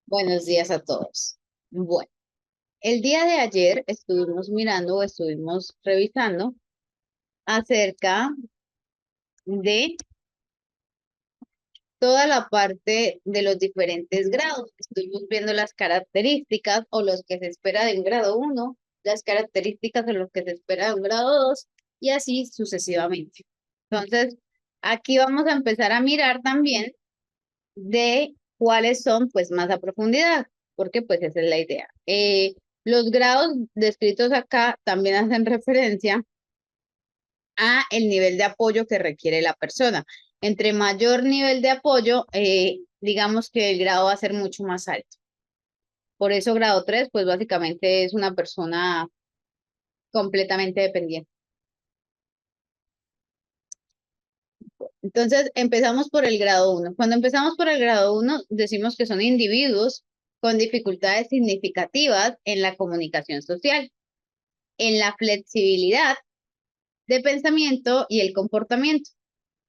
Buenos días a todos. Bueno, el día de ayer estuvimos mirando o estuvimos revisando acerca de toda la parte de los diferentes grados. Estuvimos viendo las características o los que se espera de un grado uno, las características de los que se espera de un grado 2 y así sucesivamente. Entonces, aquí vamos a empezar a mirar también de cuáles son pues más a profundidad, porque pues esa es la idea. Los grados descritos acá también hacen referencia a el nivel de apoyo que requiere la persona. Entre mayor nivel de apoyo, digamos que el grado va a ser mucho más alto. Por eso grado 3 pues básicamente es una persona completamente dependiente. Entonces, empezamos por el grado uno. Cuando empezamos por el grado uno, decimos que son individuos con dificultades significativas en la comunicación social, en la flexibilidad de pensamiento y el comportamiento,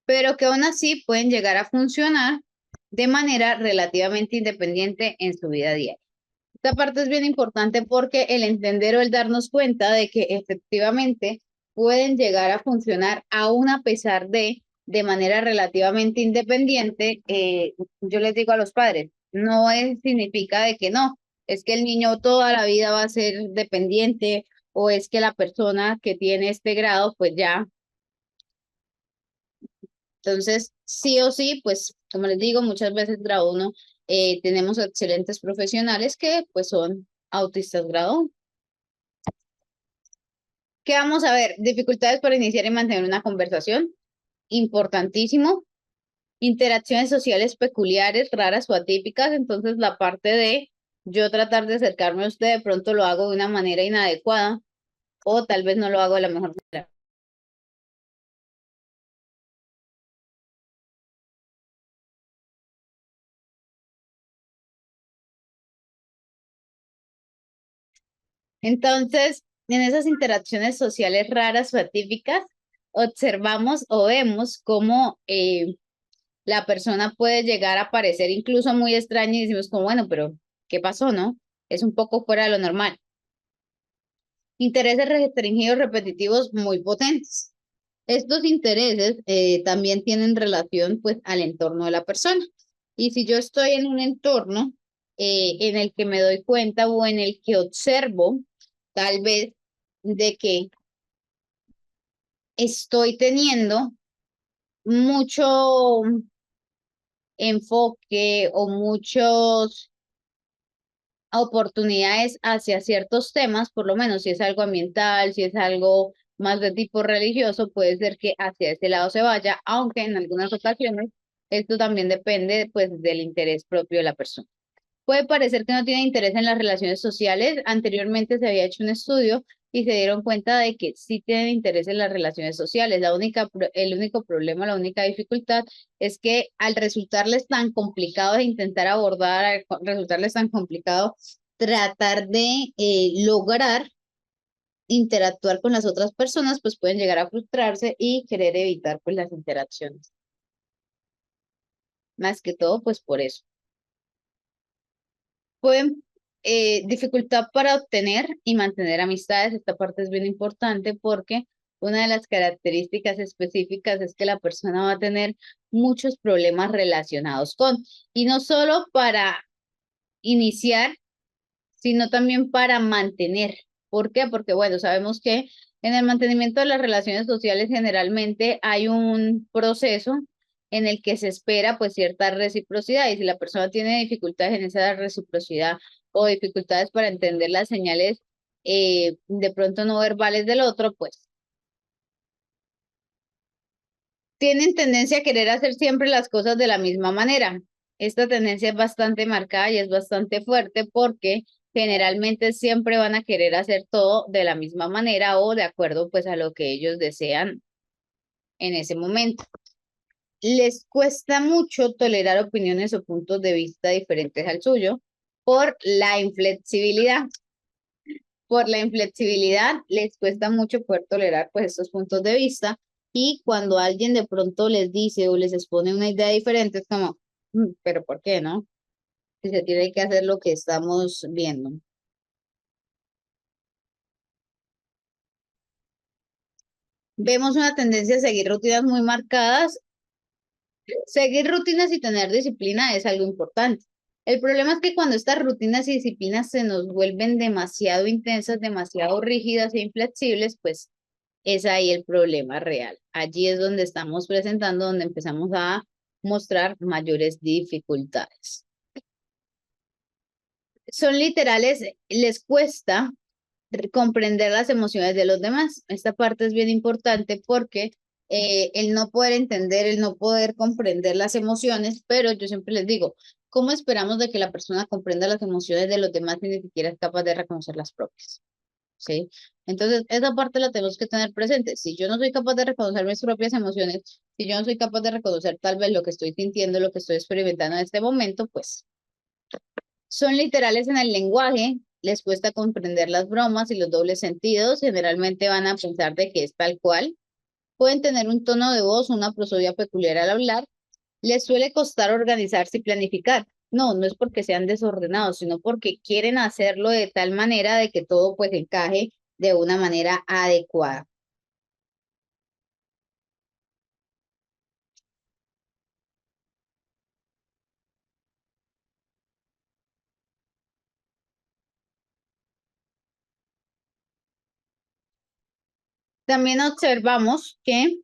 pero que aún así pueden llegar a funcionar de manera relativamente independiente en su vida diaria. Esta parte es bien importante porque el entender o el darnos cuenta de que efectivamente pueden llegar a funcionar aún a pesar de manera relativamente independiente, yo les digo a los padres, no es, significa de que no, es que el niño toda la vida va a ser dependiente o es que la persona que tiene este grado pues ya, entonces sí o sí, pues como les digo, muchas veces grado uno tenemos excelentes profesionales que pues son autistas grado 1. ¿Qué vamos a ver? Dificultades para iniciar y mantener una conversación, importantísimo. Interacciones sociales peculiares, raras o atípicas. Entonces, la parte de yo tratar de acercarme a usted, de pronto lo hago de una manera inadecuada o tal vez no lo hago de la mejor manera. Entonces, en esas interacciones sociales raras o atípicas, observamos o vemos cómo la persona puede llegar a parecer incluso muy extraña y decimos como, bueno, pero ¿qué pasó, no? Es un poco fuera de lo normal. Intereses restringidos repetitivos muy potentes. Estos intereses también tienen relación pues al entorno de la persona. Y si yo estoy en un entorno en el que me doy cuenta o en el que observo tal vez de que estoy teniendo mucho enfoque o muchos oportunidades hacia ciertos temas, por lo menos si es algo ambiental, si es algo más de tipo religioso, puede ser que hacia ese lado se vaya, aunque en algunas ocasiones esto también depende pues del interés propio de la persona. Puede parecer que no tiene interés en las relaciones sociales. Anteriormente se había hecho un estudio y se dieron cuenta de que sí tienen interés en las relaciones sociales. El único problema, la única dificultad es que al resultarles tan complicado de intentar abordar, al resultarles tan complicado tratar de lograr interactuar con las otras personas, pues pueden llegar a frustrarse y querer evitar pues las interacciones. Más que todo, pues por eso. Pueden dificultad para obtener y mantener amistades. Esta parte es bien importante porque una de las características específicas es que la persona va a tener muchos problemas relacionados con, y no solo para iniciar, sino también para mantener. ¿Por qué? Porque, bueno, sabemos que en el mantenimiento de las relaciones sociales generalmente hay un proceso en el que se espera pues cierta reciprocidad y si la persona tiene dificultades en esa reciprocidad o dificultades para entender las señales de pronto no verbales del otro, pues tienen tendencia a querer hacer siempre las cosas de la misma manera. Esta tendencia es bastante marcada y es bastante fuerte porque generalmente siempre van a querer hacer todo de la misma manera o de acuerdo pues a lo que ellos desean en ese momento. Les cuesta mucho tolerar opiniones o puntos de vista diferentes al suyo por la inflexibilidad. Por la inflexibilidad les cuesta mucho poder tolerar pues estos puntos de vista y cuando alguien de pronto les dice o les expone una idea diferente es como, pero ¿por qué no? si se tiene que hacer lo que estamos viendo. Vemos una tendencia a seguir rutinas muy marcadas. Seguir rutinas y tener disciplina es algo importante. El problema es que cuando estas rutinas y disciplinas se nos vuelven demasiado intensas, demasiado rígidas e inflexibles, pues es ahí el problema real. Allí es donde estamos presentando, donde empezamos a mostrar mayores dificultades. Son literales, les cuesta comprender las emociones de los demás. Esta parte es bien importante porque el no poder entender, el no poder comprender las emociones, pero yo siempre les digo, ¿cómo esperamos de que la persona comprenda las emociones de los demás si ni siquiera es capaz de reconocer las propias? ¿Sí? Entonces, esa parte la tenemos que tener presente. Si yo no soy capaz de reconocer mis propias emociones, si yo no soy capaz de reconocer tal vez lo que estoy sintiendo, lo que estoy experimentando en este momento, pues son literales en el lenguaje, les cuesta comprender las bromas y los dobles sentidos, generalmente van a pensar de que es tal cual, pueden tener un tono de voz, una prosodia peculiar al hablar, les suele costar organizarse y planificar. No, no es porque sean desordenados, sino porque quieren hacerlo de tal manera de que todo pues encaje de una manera adecuada. También observamos que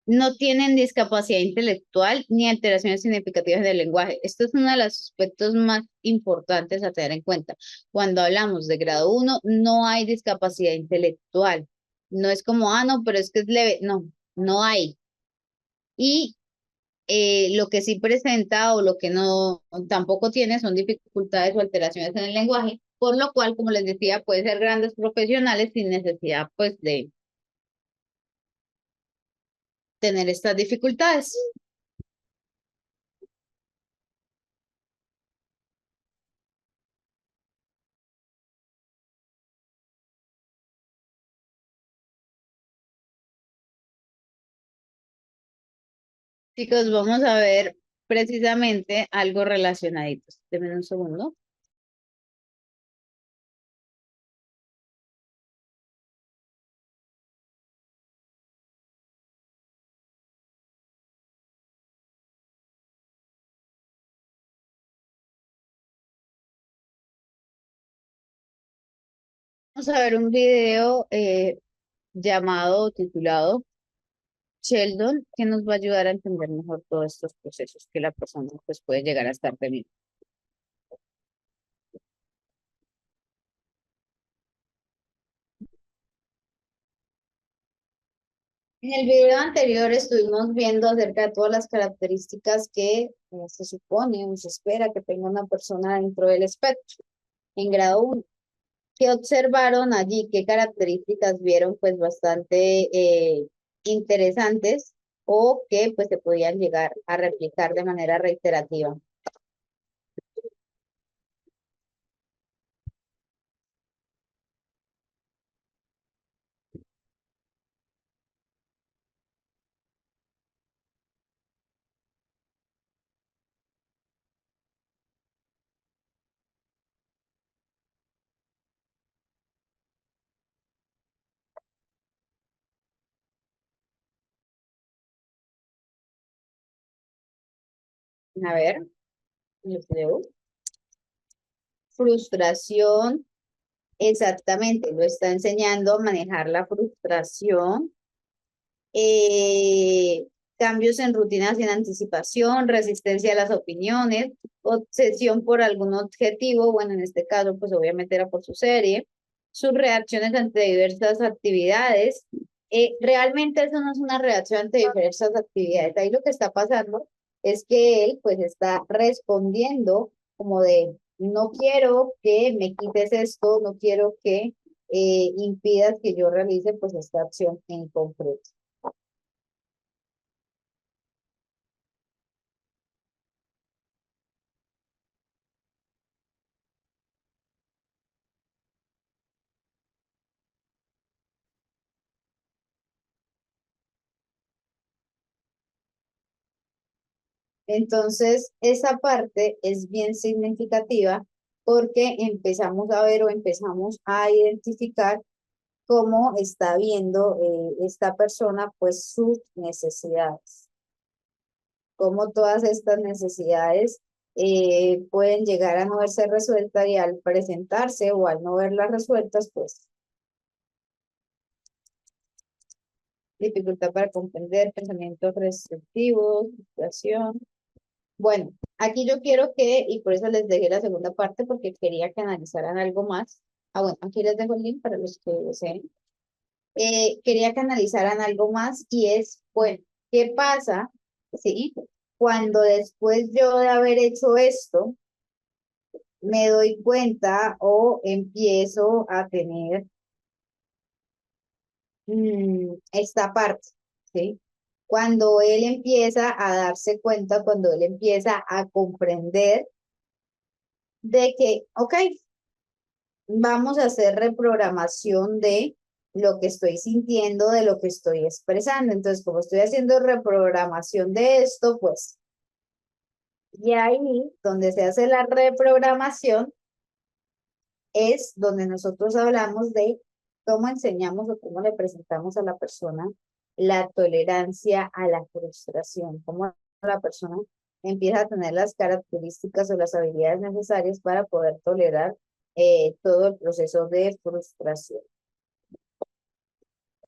no tienen discapacidad intelectual ni alteraciones significativas del lenguaje. Esto es uno de los aspectos más importantes a tener en cuenta. Cuando hablamos de grado uno, no hay discapacidad intelectual. No es como, ah, no, pero es que es leve. No, no hay. Y lo que sí presenta o lo que no tampoco tiene son dificultades o alteraciones en el lenguaje, por lo cual, como les decía, puede ser grandes profesionales sin necesidad, pues, de tener estas dificultades. Chicos, vamos a ver precisamente algo relacionadito. Denme un segundo. Vamos a ver un video llamado, titulado Sheldon, que nos va a ayudar a entender mejor todos estos procesos que la persona pues, puede llegar a estar teniendo. En el video anterior estuvimos viendo acerca de todas las características que se supone o se espera que tenga una persona dentro del espectro en grado uno. ¿Qué observaron allí? ¿Qué características vieron pues bastante interesantes o que pues se podían llegar a replicar de manera reiterativa? A ver, los leo. Frustración, exactamente, lo está enseñando a manejar la frustración. eh, Cambios en rutinas sin anticipación, resistencia a las opiniones, obsesión por algún objetivo, bueno, en este caso, pues obviamente era por su serie, sus reacciones ante diversas actividades. Realmente eso no es una reacción ante diversas actividades. Ahí lo que está pasando es que él pues está respondiendo como de, no quiero que me quites esto, no quiero que impidas que yo realice pues esta acción en concreto. Entonces, esa parte es bien significativa porque empezamos a ver o empezamos a identificar cómo está viendo esta persona pues sus necesidades, cómo todas estas necesidades pueden llegar a no verse resueltas y al presentarse o al no verlas resueltas, pues dificultad para comprender, pensamientos restrictivos, situación. Bueno, aquí yo quiero que, y por eso les dejé la segunda parte, porque quería que analizaran algo más. Ah, bueno, aquí les dejo el link para los que deseen. Quería que analizaran algo más y es, bueno, ¿qué pasa, sí? Cuando después yo de haber hecho esto, me doy cuenta o empiezo a tener esta parte, ¿sí? Cuando él empieza a darse cuenta, cuando él empieza a comprender de que, ok, vamos a hacer reprogramación de lo que estoy sintiendo, de lo que estoy expresando. Entonces, como estoy haciendo reprogramación de esto, pues, y ahí donde se hace la reprogramación es donde nosotros hablamos de cómo enseñamos o cómo le presentamos a la persona la tolerancia a la frustración, cómo la persona empieza a tener las características o las habilidades necesarias para poder tolerar todo el proceso de frustración.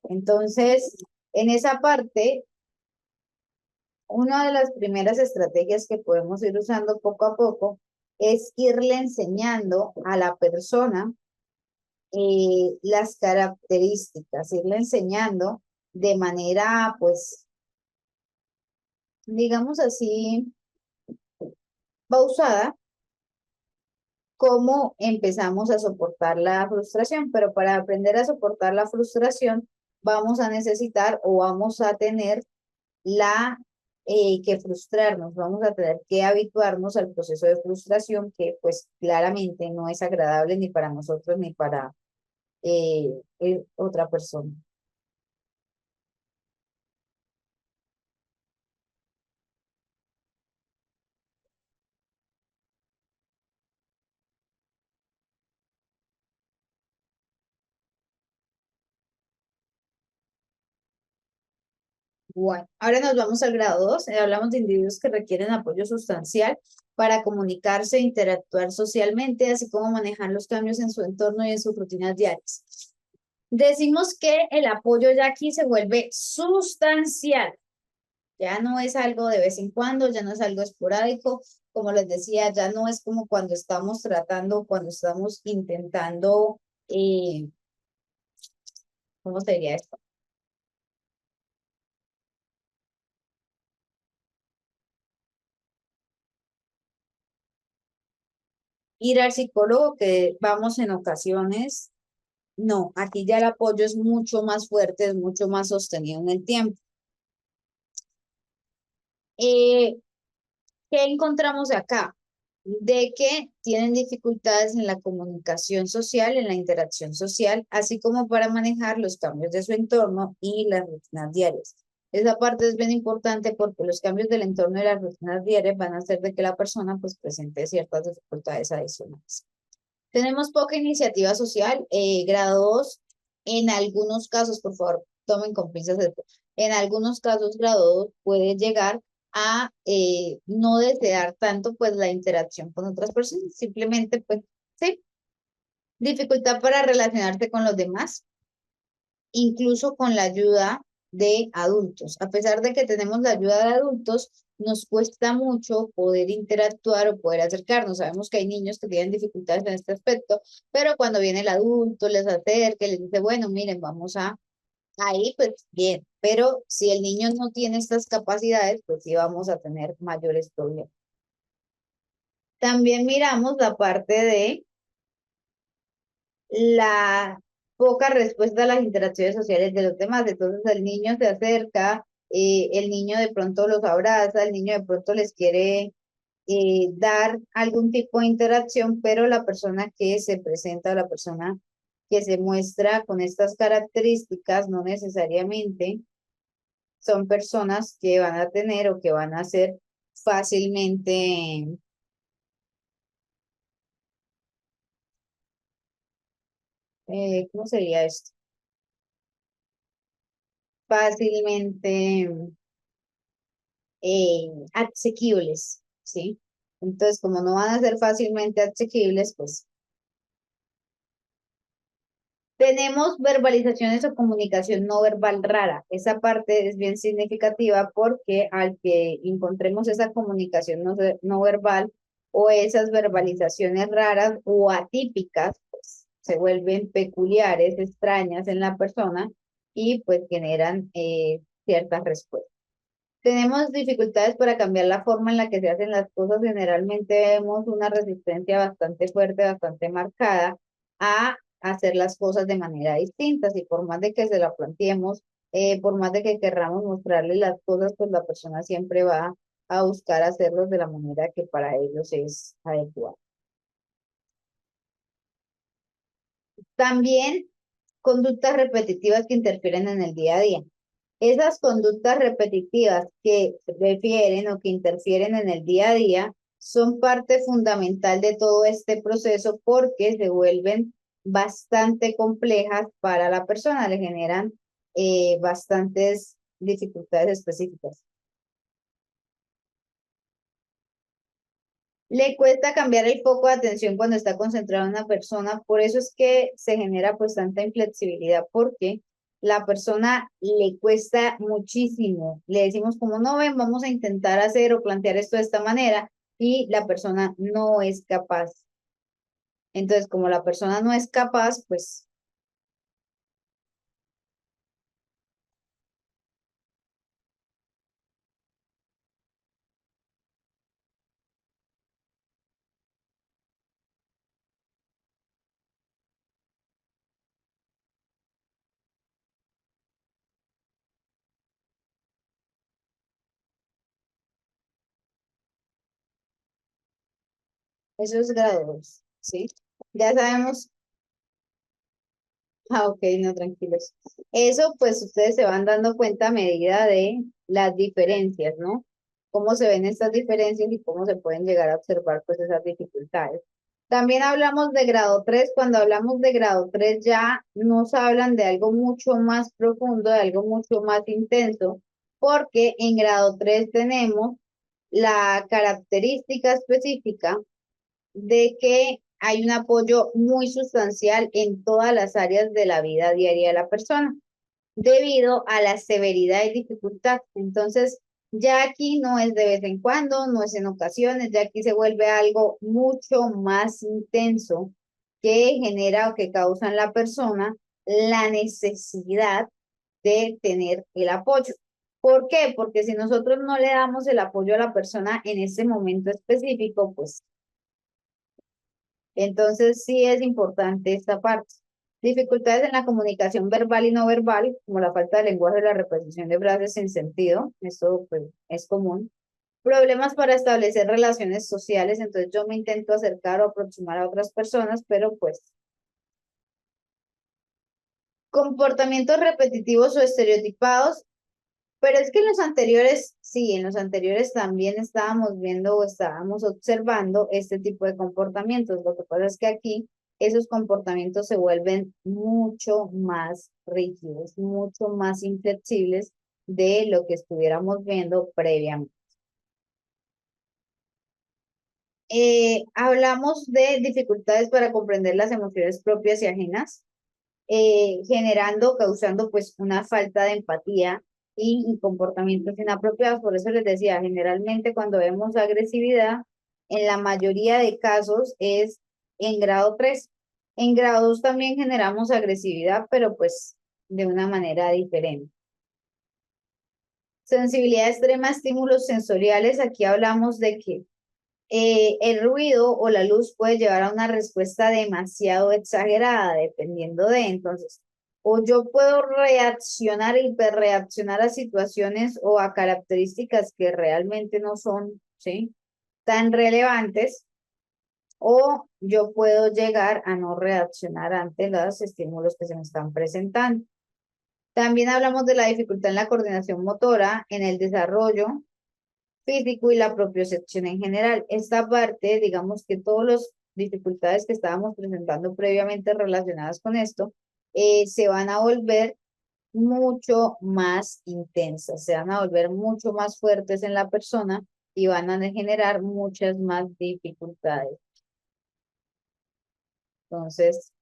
Entonces, en esa parte, una de las primeras estrategias que podemos ir usando poco a poco es irle enseñando a la persona las características, irle enseñando de manera, pues, digamos así, pausada, cómo empezamos a soportar la frustración, pero para aprender a soportar la frustración vamos a necesitar o vamos a tener la que frustrarnos, vamos a tener que habituarnos al proceso de frustración que pues claramente no es agradable ni para nosotros ni para otra persona. Bueno, ahora nos vamos al grado 2. Hablamos de individuos que requieren apoyo sustancial para comunicarse e interactuar socialmente, así como manejar los cambios en su entorno y en sus rutinas diarias. Decimos que el apoyo ya aquí se vuelve sustancial, ya no es algo de vez en cuando, ya no es algo esporádico, como les decía, ya no es como cuando estamos tratando, cuando estamos intentando, ¿cómo sería esto? Ir al psicólogo, que vamos en ocasiones. No, aquí ya el apoyo es mucho más fuerte, es mucho más sostenido en el tiempo. Eh, ¿Qué encontramos acá? De que tienen dificultades en la comunicación social, en la interacción social, así como para manejar los cambios de su entorno y las rutinas diarias. Esa parte es bien importante porque los cambios del entorno y las rutinas diarias van a hacer de que la persona pues presente ciertas dificultades adicionales. Tenemos poca iniciativa social, grado 2, en algunos casos, por favor, tomen con pinzas esto, en algunos casos grado 2 puede llegar a no desear tanto pues la interacción con otras personas, simplemente pues sí, dificultad para relacionarse con los demás, incluso con la ayuda de adultos. A pesar de que tenemos la ayuda de adultos, nos cuesta mucho poder interactuar o poder acercarnos. Sabemos que hay niños que tienen dificultades en este aspecto, pero cuando viene el adulto, les acerca, les dice, bueno, miren, vamos a, ahí pues bien, pero si el niño no tiene estas capacidades, pues sí vamos a tener mayores problemas. También miramos la parte de la poca respuesta a las interacciones sociales de los demás. Entonces el niño se acerca, el niño de pronto los abraza, el niño de pronto les quiere dar algún tipo de interacción, pero la persona que se presenta, la persona que se muestra con estas características, no necesariamente son personas que van a tener o que van a ser fácilmente, ¿cómo sería esto? Fácilmente asequibles, ¿sí? Entonces, como no van a ser fácilmente asequibles, pues tenemos verbalizaciones o comunicación no verbal rara. Esa parte es bien significativa porque al que encontremos esa comunicación no verbal o esas verbalizaciones raras o atípicas, pues se vuelven peculiares, extrañas en la persona y pues generan ciertas respuestas. Tenemos dificultades para cambiar la forma en la que se hacen las cosas. Generalmente vemos una resistencia bastante fuerte, bastante marcada a hacer las cosas de manera distinta. Y por más de que se la planteemos, por más de que querramos mostrarle las cosas, pues la persona siempre va a buscar hacerlos de la manera que para ellos es adecuada. También conductas repetitivas que interfieren en el día a día. Esas conductas repetitivas que refieren o que interfieren en el día a día son parte fundamental de todo este proceso porque se vuelven bastante complejas para la persona, le generan bastantes dificultades específicas. Le cuesta cambiar el foco de atención cuando está concentrada en una persona, por eso es que se genera pues tanta inflexibilidad, porque la persona le cuesta muchísimo. Le decimos como no ven, vamos a intentar hacer o plantear esto de esta manera y la persona no es capaz. Entonces, como la persona no es capaz, pues eso es grado 2, ¿sí? Ya sabemos. Ah, ok, no, tranquilos. Eso, pues ustedes se van dando cuenta a medida de las diferencias, ¿no? Cómo se ven estas diferencias y cómo se pueden llegar a observar, pues, esas dificultades. También hablamos de grado 3. Cuando hablamos de grado 3 ya nos hablan de algo mucho más profundo, de algo mucho más intenso, porque en grado 3 tenemos la característica específica de que hay un apoyo muy sustancial en todas las áreas de la vida diaria de la persona, debido a la severidad y dificultad. Entonces, ya aquí no es de vez en cuando, no es en ocasiones, ya aquí se vuelve algo mucho más intenso que genera o que causa en la persona la necesidad de tener el apoyo. ¿Por qué? Porque si nosotros no le damos el apoyo a la persona en ese momento específico, pues entonces, sí es importante esta parte. Dificultades en la comunicación verbal y no verbal, como la falta de lenguaje o la repetición de frases sin sentido, esto pues, es común. Problemas para establecer relaciones sociales, entonces yo me intento acercar o aproximar a otras personas, pero pues comportamientos repetitivos o estereotipados, pero es que en los anteriores, sí, en los anteriores también estábamos viendo o estábamos observando este tipo de comportamientos. Lo que pasa es que aquí esos comportamientos se vuelven mucho más rígidos, mucho más inflexibles de lo que estuviéramos viendo previamente. Hablamos de dificultades para comprender las emociones propias y ajenas, generando, causando pues una falta de empatía y comportamientos inapropiados. Por eso les decía, generalmente cuando vemos agresividad, en la mayoría de casos es en grado 3. En grado 2 también generamos agresividad, pero pues de una manera diferente. Sensibilidad extrema a estímulos sensoriales, aquí hablamos de que el ruido o la luz puede llevar a una respuesta demasiado exagerada, dependiendo de, entonces, o yo puedo reaccionar, hiperreaccionar a situaciones o a características que realmente no son, ¿sí? Tan relevantes, o yo puedo llegar a no reaccionar ante los estímulos que se me están presentando. También hablamos de la dificultad en la coordinación motora, en el desarrollo físico y la propiocepción en general. Esta parte, digamos que todas las dificultades que estábamos presentando previamente relacionadas con esto, se van a volver mucho más intensas, se van a volver mucho más fuertes en la persona y van a generar muchas más dificultades. Entonces,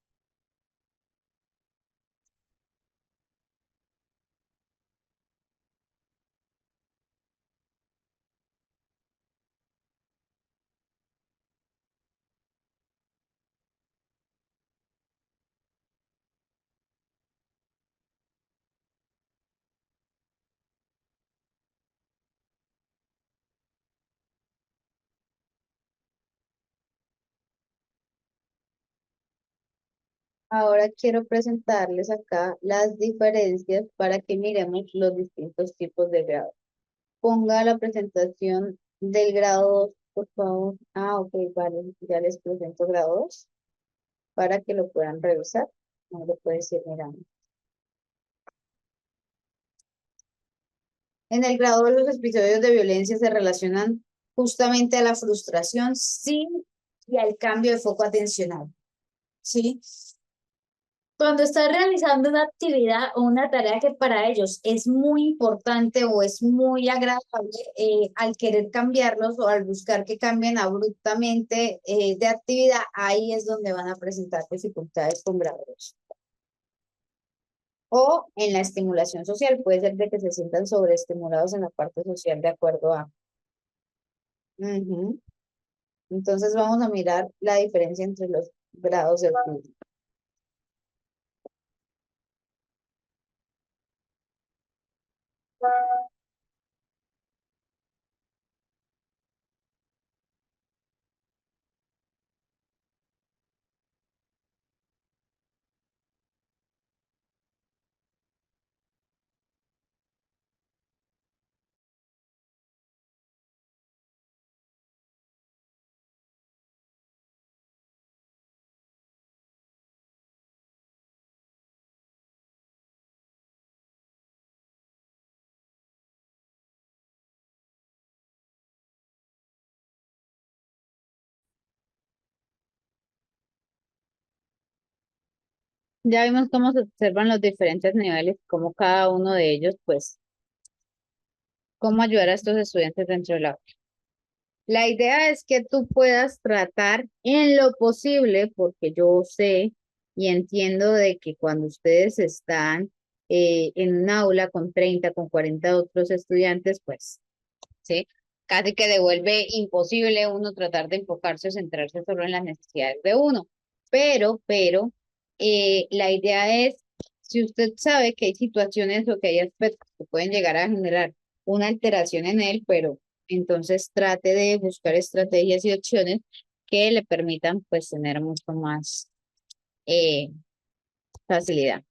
ahora quiero presentarles acá las diferencias para que miremos los distintos tipos de grado. Ponga la presentación del grado 2, por favor. Ah, ok, vale, ya les presento grado 2 para que lo puedan revisar. No lo puedes ir mirando. En el grado 2, los episodios de violencia se relacionan justamente a la frustración, sí, y al cambio de foco atencional, ¿sí? Cuando estás realizando una actividad o una tarea que para ellos es muy importante o es muy agradable, al querer cambiarlos o al buscar que cambien abruptamente de actividad, ahí es donde van a presentar dificultades con grados. O en la estimulación social, puede ser de que se sientan sobreestimulados en la parte social de acuerdo a. Ujú. Entonces vamos a mirar la diferencia entre los grados del público. Ya vimos cómo se observan los diferentes niveles, cómo cada uno de ellos, pues, cómo ayudar a estos estudiantes dentro del aula. La idea es que tú puedas tratar en lo posible, porque yo sé y entiendo de que cuando ustedes están en un aula con 30, con 40 otros estudiantes, pues, ¿sí? Casi que devuelve imposible uno tratar de enfocarse o centrarse solo en las necesidades de uno. Pero, la idea es, si usted sabe que hay situaciones o que hay aspectos que pueden llegar a generar una alteración en él, pero entonces trate de buscar estrategias y opciones que le permitan pues tener mucho más eh, facilidad.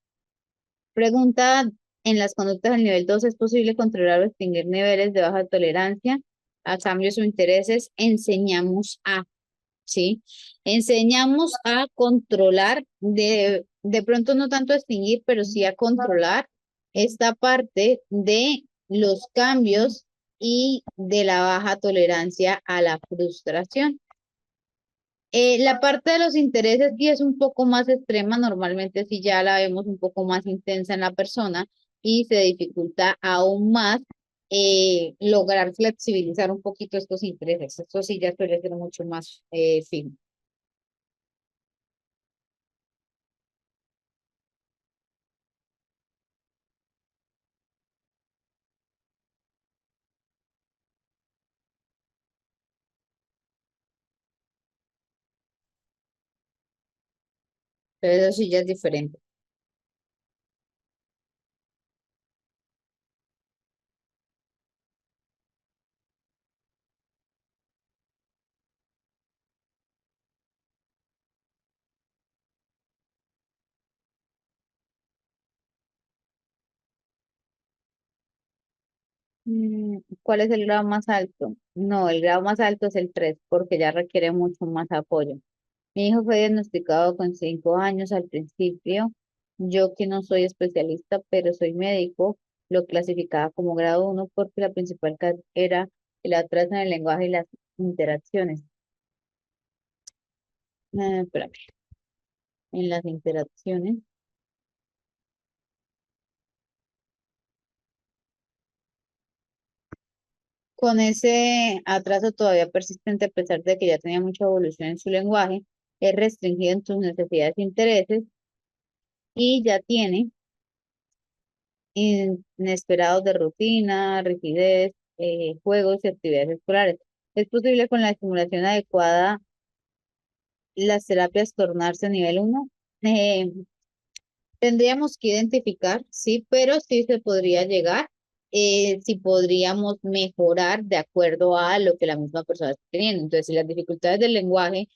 Pregunta, en las conductas del nivel 2 ¿es posible controlar o extinguir niveles de baja tolerancia a cambios o intereses? Enseñamos a, ¿sí? Enseñamos a controlar, de pronto no tanto a extinguir, pero sí a controlar esta parte de los cambios y de la baja tolerancia a la frustración. La parte de los intereses sí es un poco más extrema, normalmente sí ya la vemos un poco más intensa en la persona y se dificulta aún más lograr flexibilizar un poquito estos intereses. Esto sí ya suele ser mucho más fijo. Pero eso sí ya es diferente. ¿Cuál es el grado más alto? No, el grado más alto es el 3 porque ya requiere mucho más apoyo. Mi hijo fue diagnosticado con 5 años al principio. Yo que no soy especialista, pero soy médico, lo clasificaba como grado 1 porque la principal era y la otra es en el lenguaje y las interacciones. Espérame, en las interacciones. Con ese atraso todavía persistente, a pesar de que ya tenía mucha evolución en su lenguaje, es restringido en sus necesidades e intereses y ya tiene inesperados de rutina, rigidez, juegos y actividades escolares. Es posible con la estimulación adecuada las terapias tornarse a nivel uno. Eh, Tendríamos que identificar, sí, pero sí se podría llegar, si podríamos mejorar de acuerdo a lo que la misma persona está teniendo. Entonces, si las dificultades del lenguaje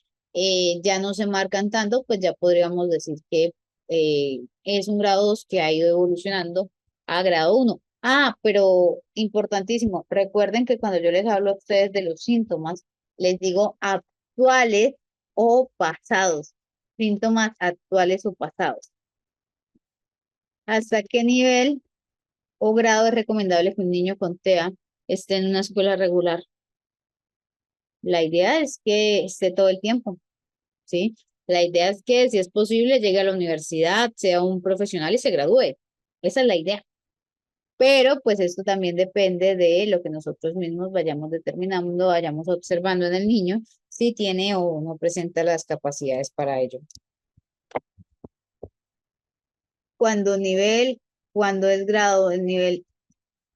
ya no se marcan tanto, pues ya podríamos decir que es un grado 2 que ha ido evolucionando a grado uno. Ah, pero importantísimo, recuerden que cuando yo les hablo a ustedes de los síntomas, les digo actuales o pasados, síntomas actuales o pasados. ¿Hasta qué nivel o grado es recomendable que un niño con TEA esté en una escuela regular? La idea es que esté todo el tiempo, ¿sí? La idea es que, si es posible, llegue a la universidad, sea un profesional y se gradúe. Esa es la idea. Pero pues esto también depende de lo que nosotros mismos vayamos determinando, vayamos observando en el niño, si tiene o no presenta las capacidades para ello. Cuando nivel, cuando es grado, el nivel.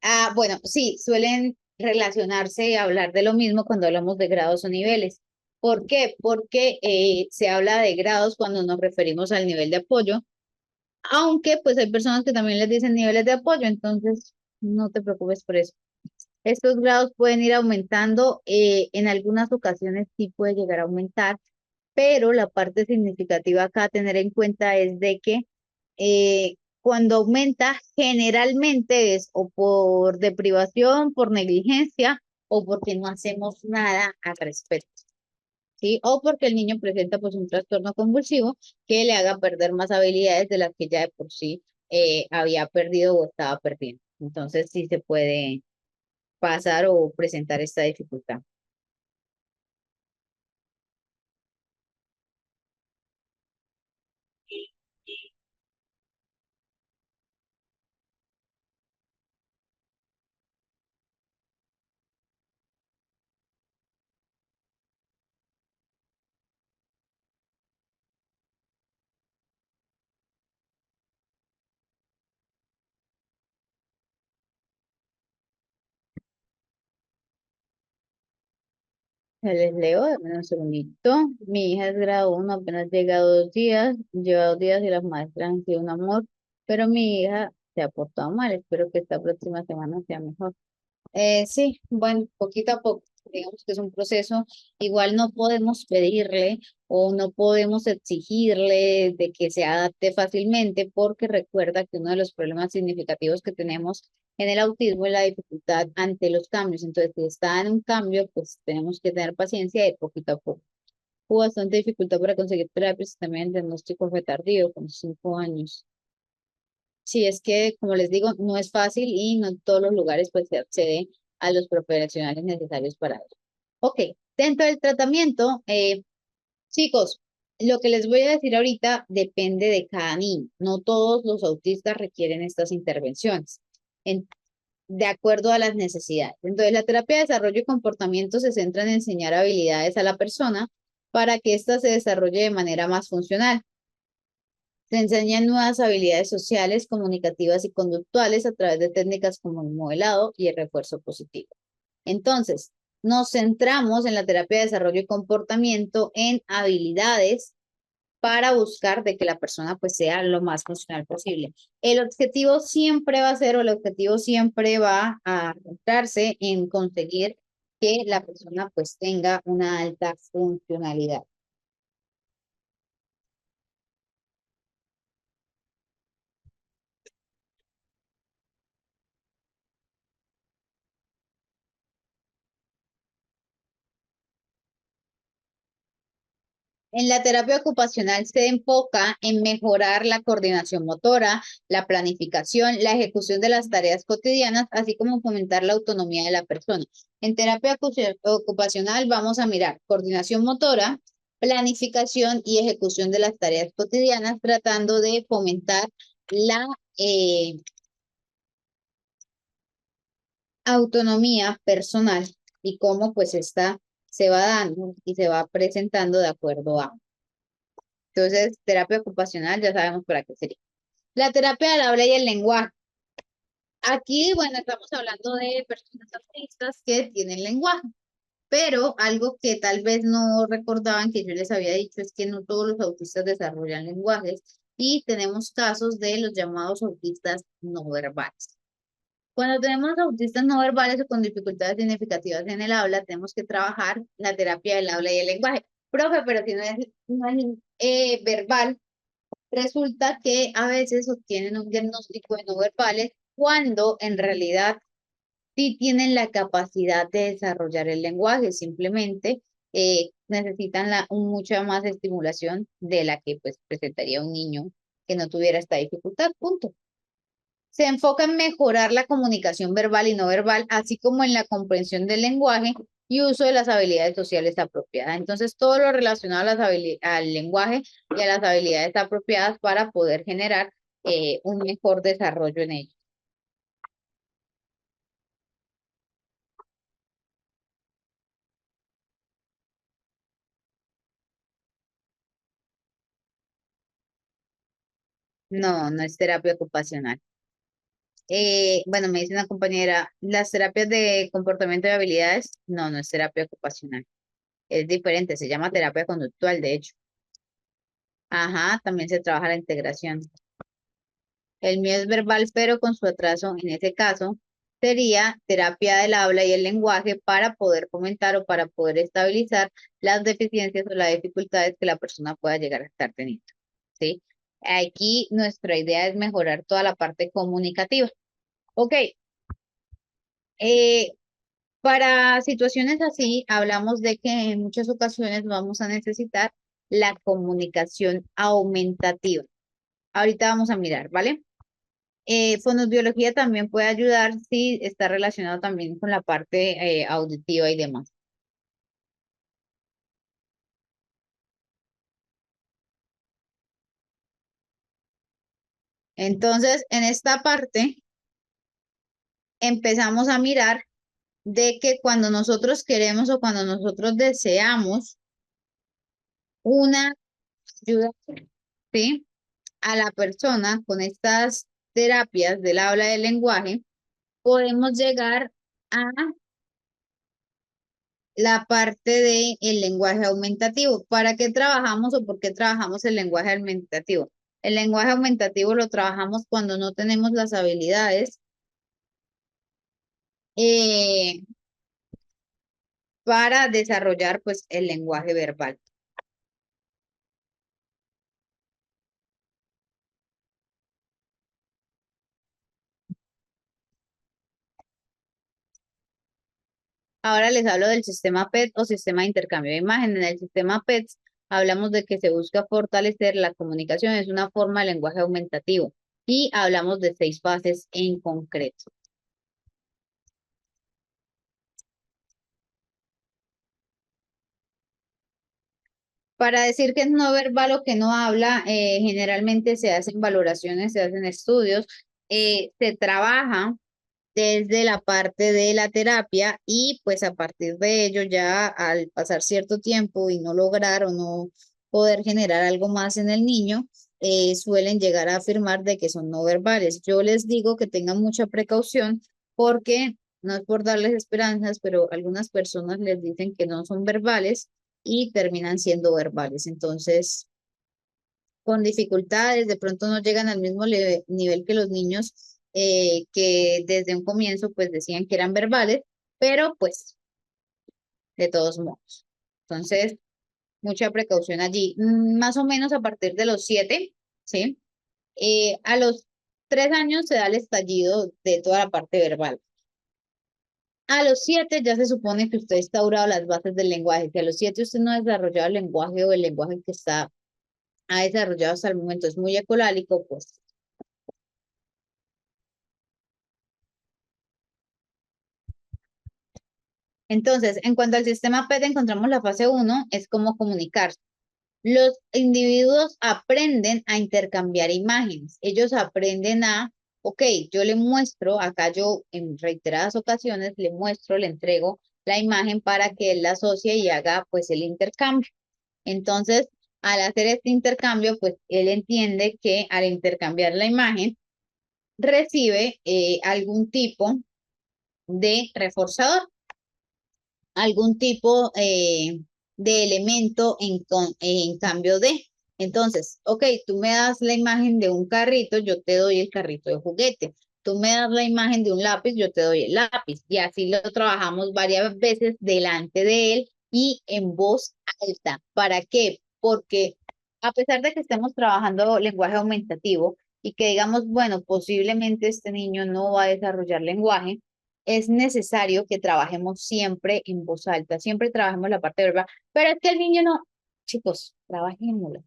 Ah, bueno, sí, suelen relacionarse y hablar de lo mismo cuando hablamos de grados o niveles. ¿Por qué? Porque se habla de grados cuando nos referimos al nivel de apoyo, aunque pues hay personas que también les dicen niveles de apoyo, entonces no te preocupes por eso. Estos grados pueden ir aumentando, en algunas ocasiones sí puede llegar a aumentar, pero la parte significativa acá a tener en cuenta es de que cuando aumenta generalmente es o por deprivación, por negligencia o porque no hacemos nada al respecto, ¿sí? O porque el niño presenta pues un trastorno convulsivo que le haga perder más habilidades de las que ya de por sí había perdido o estaba perdiendo. Entonces sí se puede pasar o presentar esta dificultad. Les leo, dame un segundito. Mi hija es grado 1, apenas llega 2 días, lleva 2 días y las maestras han sido un amor, pero mi hija se ha portado mal. Espero que esta próxima semana sea mejor. Sí, bueno, poquito a poco, digamos que es un proceso. Igual no podemos pedirle o no podemos exigirle de que se adapte fácilmente, porque recuerda que uno de los problemas significativos que tenemos en el autismo es la dificultad ante los cambios. Entonces, si está en un cambio, pues tenemos que tener paciencia de poquito a poco. Hubo bastante dificultad para conseguir terapias, también el diagnóstico fue tardío, con 5 años. Sí, es que, como les digo, no es fácil y no en todos los lugares pues se accede a los profesionales necesarios para ello. Ok, dentro del tratamiento, chicos, lo que les voy a decir ahorita depende de cada niño. No todos los autistas requieren estas intervenciones, en- de acuerdo a las necesidades. Entonces, la terapia de desarrollo y comportamiento se centra en enseñar habilidades a la persona para que ésta se desarrolle de manera más funcional. Se enseñan nuevas habilidades sociales, comunicativas y conductuales a través de técnicas como el modelado y el refuerzo positivo. Entonces, nos centramos en la terapia de desarrollo y comportamiento en habilidades para buscar de que la persona pues sea lo más funcional posible. El objetivo siempre va a ser, o el objetivo siempre va a centrarse en conseguir que la persona pues tenga una alta funcionalidad. En la terapia ocupacional se enfoca en mejorar la coordinación motora, la planificación, la ejecución de las tareas cotidianas, así como fomentar la autonomía de la persona. En terapia ocupacional vamos a mirar coordinación motora, planificación y ejecución de las tareas cotidianas, tratando de fomentar la autonomía personal y cómo pues esta se va dando y se va presentando de acuerdo a. Entonces, terapia ocupacional, ya sabemos para qué sería. La terapia del habla y el lenguaje. Aquí, bueno, estamos hablando de personas autistas que tienen lenguaje, pero algo que tal vez no recordaban que yo les había dicho es que no todos los autistas desarrollan lenguajes y tenemos casos de los llamados autistas no verbales. Cuando tenemos autistas no verbales o con dificultades significativas en el habla, tenemos que trabajar la terapia del habla y el lenguaje. Profe, pero si no es verbal, resulta que a veces obtienen un diagnóstico de no verbales cuando en realidad sí tienen la capacidad de desarrollar el lenguaje, simplemente necesitan mucha más estimulación de la que pues presentaría un niño que no tuviera esta dificultad, punto. Se enfoca en mejorar la comunicación verbal y no verbal, así como en la comprensión del lenguaje y uso de las habilidades sociales apropiadas. Entonces, todo lo relacionado a al lenguaje y a las habilidades apropiadas para poder generar un mejor desarrollo en ello. No, no es terapia ocupacional. Bueno, me dice una compañera, las terapias de comportamiento y habilidades, no, no es terapia ocupacional. Es diferente, se llama terapia conductual, de hecho. Ajá, también se trabaja la integración. El mío es verbal, pero con su atraso, en ese caso, sería terapia del habla y el lenguaje para poder fomentar o para poder estabilizar las deficiencias o las dificultades que la persona pueda llegar a estar teniendo. ¿Sí? Aquí nuestra idea es mejorar toda la parte comunicativa. Ok, eh, para situaciones así, hablamos de que en muchas ocasiones vamos a necesitar la comunicación aumentativa. Ahorita vamos a mirar, ¿vale? Fonoaudiología también puede ayudar si está relacionado también con la parte auditiva y demás. Entonces, en esta parte empezamos a mirar de que cuando nosotros queremos o cuando nosotros deseamos una ayuda, ¿sí? A la persona con estas terapias del habla y del lenguaje, podemos llegar a la parte del lenguaje aumentativo. ¿Para qué trabajamos o por qué trabajamos el lenguaje aumentativo? El lenguaje aumentativo lo trabajamos cuando no tenemos las habilidades eh, para desarrollar pues el lenguaje verbal. Ahora les hablo del sistema PET o sistema de intercambio de imagen. En el sistema PET hablamos de que se busca fortalecer la comunicación, es una forma de lenguaje aumentativo y hablamos de 6 fases en concreto. Para decir que es no verbal o que no habla, generalmente se hacen valoraciones, se hacen estudios, se trabaja desde la parte de la terapia y pues a partir de ello ya al pasar cierto tiempo y no lograr o no poder generar algo más en el niño, suelen llegar a afirmar de que son no verbales. Yo les digo que tengan mucha precaución porque no es por darles esperanzas, pero algunas personas les dicen que no son verbales y terminan siendo verbales. Entonces, con dificultades, de pronto no llegan al mismo nivel que los niños que desde un comienzo pues decían que eran verbales, pero pues de todos modos. Entonces, mucha precaución allí. Más o menos a partir de los 7, ¿sí? A los 3 años se da el estallido de toda la parte verbal. A los 7 ya se supone que usted ha instaurado las bases del lenguaje. Si a los 7 usted no ha desarrollado el lenguaje o el lenguaje que ha desarrollado hasta el momento es muy ecolálico, pues. Entonces, en cuanto al sistema PET, encontramos la fase uno es cómo comunicarse. Los individuos aprenden a intercambiar imágenes. Ellos aprenden ok, yo le muestro, acá yo en reiteradas ocasiones le muestro, le entrego la imagen para que él la asocie y haga pues el intercambio. Entonces, al hacer este intercambio, pues él entiende que al intercambiar la imagen, recibe algún tipo de reforzador, algún tipo de elemento en cambio de. Entonces, ok, tú me das la imagen de un carrito, yo te doy el carrito de juguete. Tú me das la imagen de un lápiz, yo te doy el lápiz. Y así lo trabajamos varias veces delante de él y en voz alta. ¿Para qué? Porque a pesar de que estemos trabajando lenguaje aumentativo y que digamos, bueno, posiblemente este niño no va a desarrollar lenguaje, es necesario que trabajemos siempre en voz alta, siempre trabajemos la parte verbal, pero es que el niño no, chicos, trabajémosla.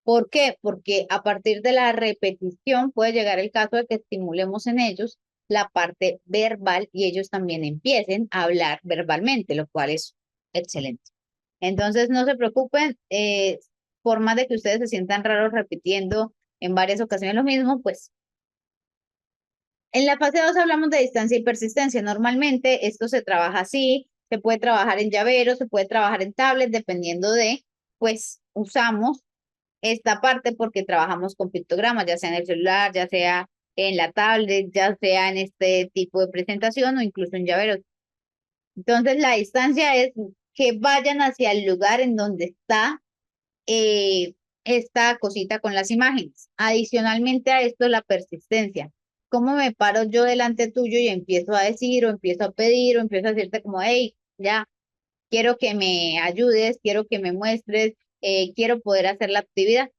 ¿Por qué? Porque a partir de la repetición puede llegar el caso de que estimulemos en ellos la parte verbal y ellos también empiecen a hablar verbalmente, lo cual es excelente. Entonces, no se preocupen, por más de que ustedes se sientan raros repitiendo en varias ocasiones lo mismo, pues en la fase 2 hablamos de distancia y persistencia. Normalmente esto se trabaja así, se puede trabajar en llaveros, se puede trabajar en tablet, dependiendo de, pues usamos esta parte porque trabajamos con pictogramas, ya sea en el celular, ya sea en la tablet, ya sea en este tipo de presentación o incluso en llaveros. Entonces la distancia es que vayan hacia el lugar en donde está eh, esta cosita con las imágenes. Adicionalmente a esto, la persistencia. ¿Cómo me paro yo delante tuyo y empiezo a decir o empiezo a pedir o empiezo a decirte como, hey, ya, quiero que me ayudes, quiero que me muestres, quiero poder hacer la actividad?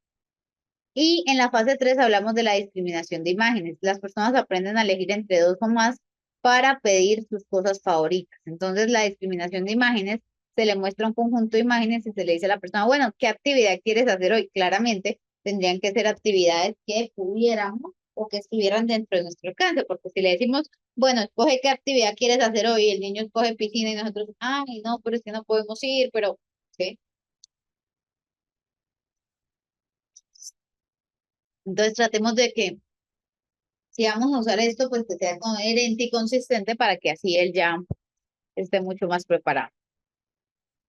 Y en la fase 3 hablamos de la discriminación de imágenes. Las personas aprenden a elegir entre dos o más para pedir sus cosas favoritas. Entonces, la discriminación de imágenes, se le muestra un conjunto de imágenes y se le dice a la persona, bueno, ¿qué actividad quieres hacer hoy? Claramente tendrían que ser actividades que pudiéramos o que estuvieran dentro de nuestro alcance, porque si le decimos, bueno, escoge qué actividad quieres hacer hoy, el niño escoge piscina y nosotros, ay, no, pero es que no podemos ir, pero, ¿sí? Entonces tratemos de que si vamos a usar esto, pues que sea coherente y consistente para que así él ya esté mucho más preparado.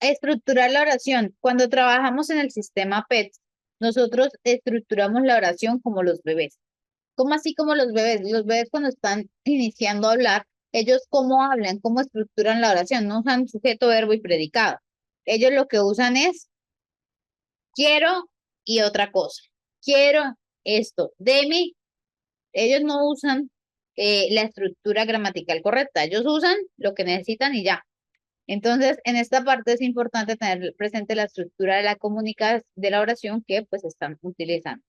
Estructurar la oración. Cuando trabajamos en el sistema PET, nosotros estructuramos la oración como los bebés. ¿Cómo así como los bebés? Los bebés cuando están iniciando a hablar, ellos cómo hablan, cómo estructuran la oración, no usan sujeto, verbo y predicado. Ellos lo que usan es quiero y otra cosa. Quiero esto. Deme. Ellos no usan la estructura gramatical correcta, ellos usan lo que necesitan y ya. Entonces, en esta parte es importante tener presente la estructura de la comunicación, de la oración que pues están utilizando.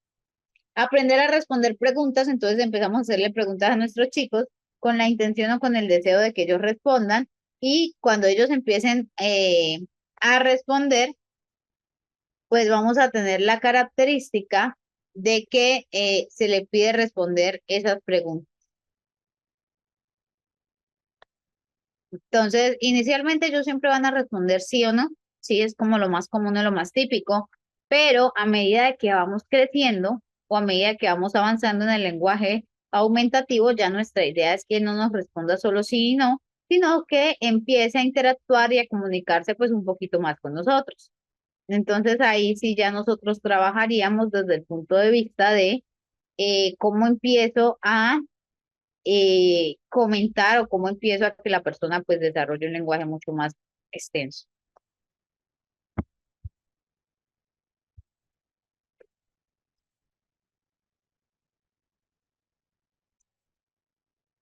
Aprender a responder preguntas, entonces empezamos a hacerle preguntas a nuestros chicos con la intención o con el deseo de que ellos respondan y cuando ellos empiecen a responder, pues vamos a tener la característica de que se le pide responder esas preguntas. Entonces, inicialmente ellos siempre van a responder sí o no, sí es como lo más común y lo más típico, pero a medida de que vamos creciendo o a medida que vamos avanzando en el lenguaje aumentativo, ya nuestra idea es que no nos responda solo sí y no, sino que empiece a interactuar y a comunicarse pues un poquito más con nosotros. Entonces ahí sí ya nosotros trabajaríamos desde el punto de vista de cómo empiezo a comentar o cómo empiezo a que la persona pues desarrolle un lenguaje mucho más extenso.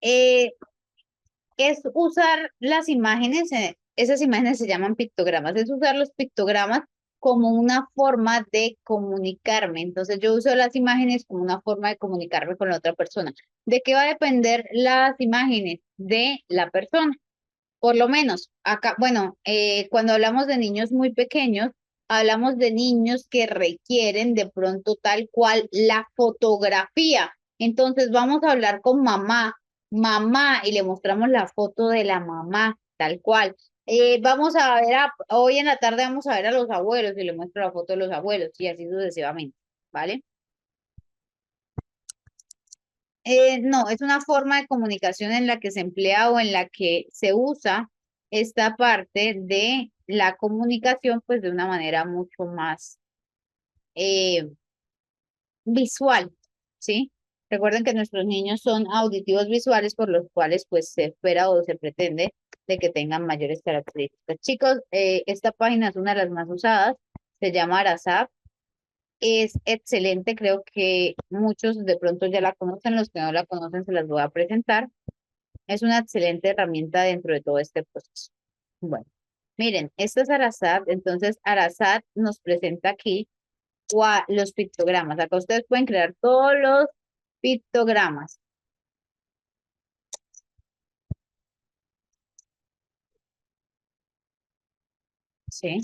Eh, es usar las imágenes, esas imágenes se llaman pictogramas, es usar los pictogramas como una forma de comunicarme. Entonces yo uso las imágenes como una forma de comunicarme con la otra persona. ¿De qué va a depender las imágenes? De la persona. Por lo menos, acá, bueno, cuando hablamos de niños muy pequeños, hablamos de niños que requieren de pronto tal cual la fotografía. Entonces vamos a hablar con mamá, y le mostramos la foto de la mamá, tal cual. Vamos a ver, hoy en la tarde vamos a ver a los abuelos y le muestro la foto de los abuelos y así sucesivamente, ¿vale? No, es una forma de comunicación en la que se emplea o en la que se usa esta parte de la comunicación, pues de una manera mucho más eh, visual, ¿sí? Recuerden que nuestros niños son auditivos visuales, por los cuales pues se espera o se pretende de que tengan mayores características. Chicos, esta página es una de las más usadas, se llama Arasap, es excelente, creo que muchos de pronto ya la conocen, los que no la conocen se las voy a presentar. Es una excelente herramienta dentro de todo este proceso. Bueno, miren, esto es Arasat, entonces Arasat nos presenta aquí los pictogramas. Acá ustedes pueden crear todos los pictogramas, ¿sí?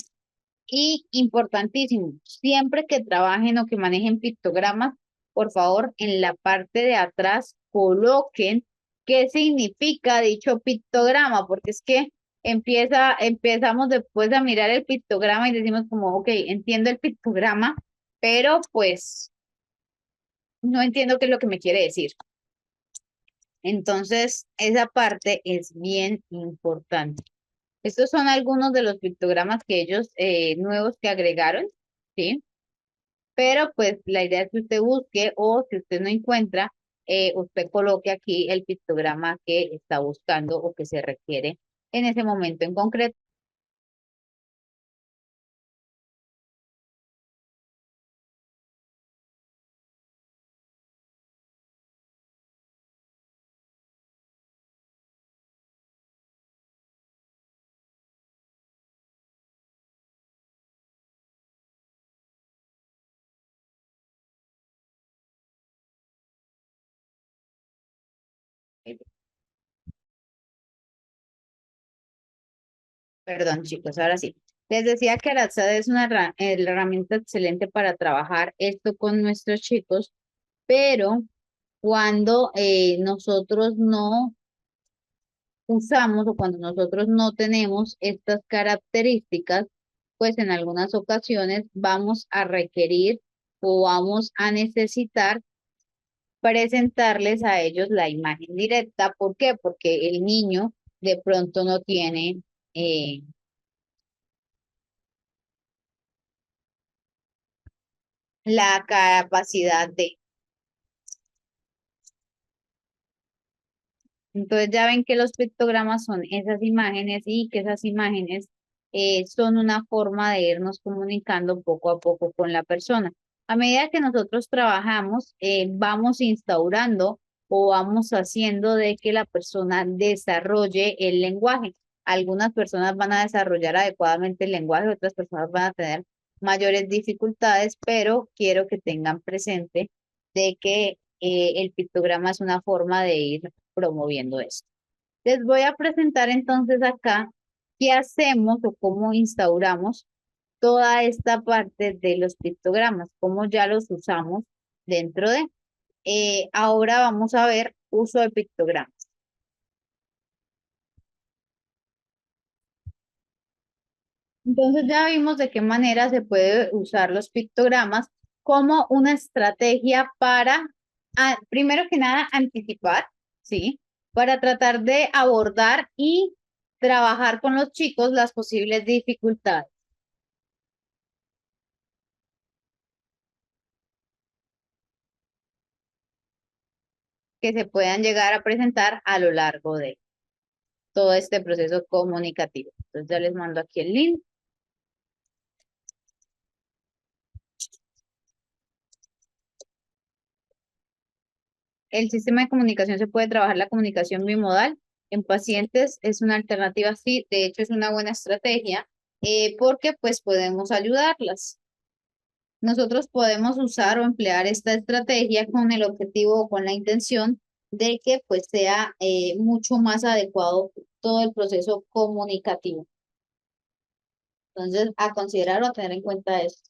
Y importantísimo, siempre que trabajen o que manejen pictogramas, por favor, en la parte de atrás coloquen qué significa dicho pictograma, porque es que empezamos después a mirar el pictograma y decimos como, ok, entiendo el pictograma, pero pues no entiendo qué es lo que me quiere decir. Entonces, esa parte es bien importante. Estos son algunos de los pictogramas que ellos nuevos que agregaron, ¿sí? Pero pues la idea es que usted busque o si usted no encuentra, usted coloque aquí el pictograma que está buscando o que se requiere en ese momento en concreto. Perdón, chicos, ahora sí. Les decía que Aradzada es una herramienta excelente para trabajar esto con nuestros chicos, pero cuando nosotros no usamos o cuando nosotros no tenemos estas características, pues en algunas ocasiones vamos a requerir o vamos a necesitar presentarles a ellos la imagen directa. ¿Por qué? Porque el niño de pronto no tiene la capacidad de. Entonces ya ven que los pictogramas son esas imágenes y que esas imágenes son una forma de irnos comunicando poco a poco con la persona. A medida que nosotros trabajamos, vamos instaurando o vamos haciendo de que la persona desarrolle el lenguaje. Algunas personas van a desarrollar adecuadamente el lenguaje, otras personas van a tener mayores dificultades, pero quiero que tengan presente de que el pictograma es una forma de ir promoviendo esto. Les voy a presentar entonces acá qué hacemos o cómo instauramos toda esta parte de los pictogramas, cómo ya los usamos dentro de. Ahora vamos a ver uso de pictogramas. Entonces ya vimos de qué manera se puede usar los pictogramas como una estrategia para, primero que nada, anticipar, ¿sí? Para tratar de abordar y trabajar con los chicos las posibles dificultades que se puedan llegar a presentar a lo largo de todo este proceso comunicativo. Entonces ya les mando aquí el link. El sistema de comunicación se puede trabajar la comunicación bimodal. En pacientes es una alternativa, sí, de hecho es una buena estrategia porque pues podemos ayudarlas. Nosotros podemos usar o emplear esta estrategia con el objetivo o con la intención de que pues sea mucho más adecuado todo el proceso comunicativo. Entonces, a considerar o a tener en cuenta eso.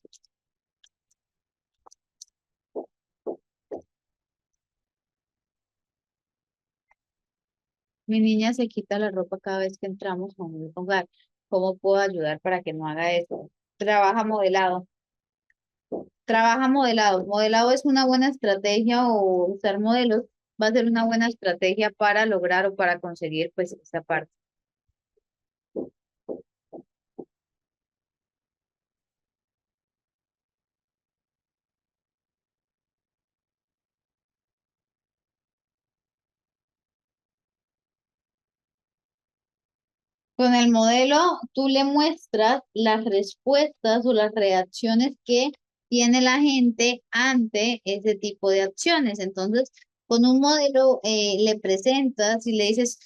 Mi niña se quita la ropa cada vez que entramos a un lugar. ¿Cómo puedo ayudar para que no haga eso? Trabaja modelado. Trabaja modelado. Modelado es una buena estrategia o usar modelos va a ser una buena estrategia para lograr o para conseguir pues esa parte. Con el modelo, tú le muestras las respuestas o las reacciones que tiene la gente ante ese tipo de acciones. Entonces, con un modelo le presentas y le dices,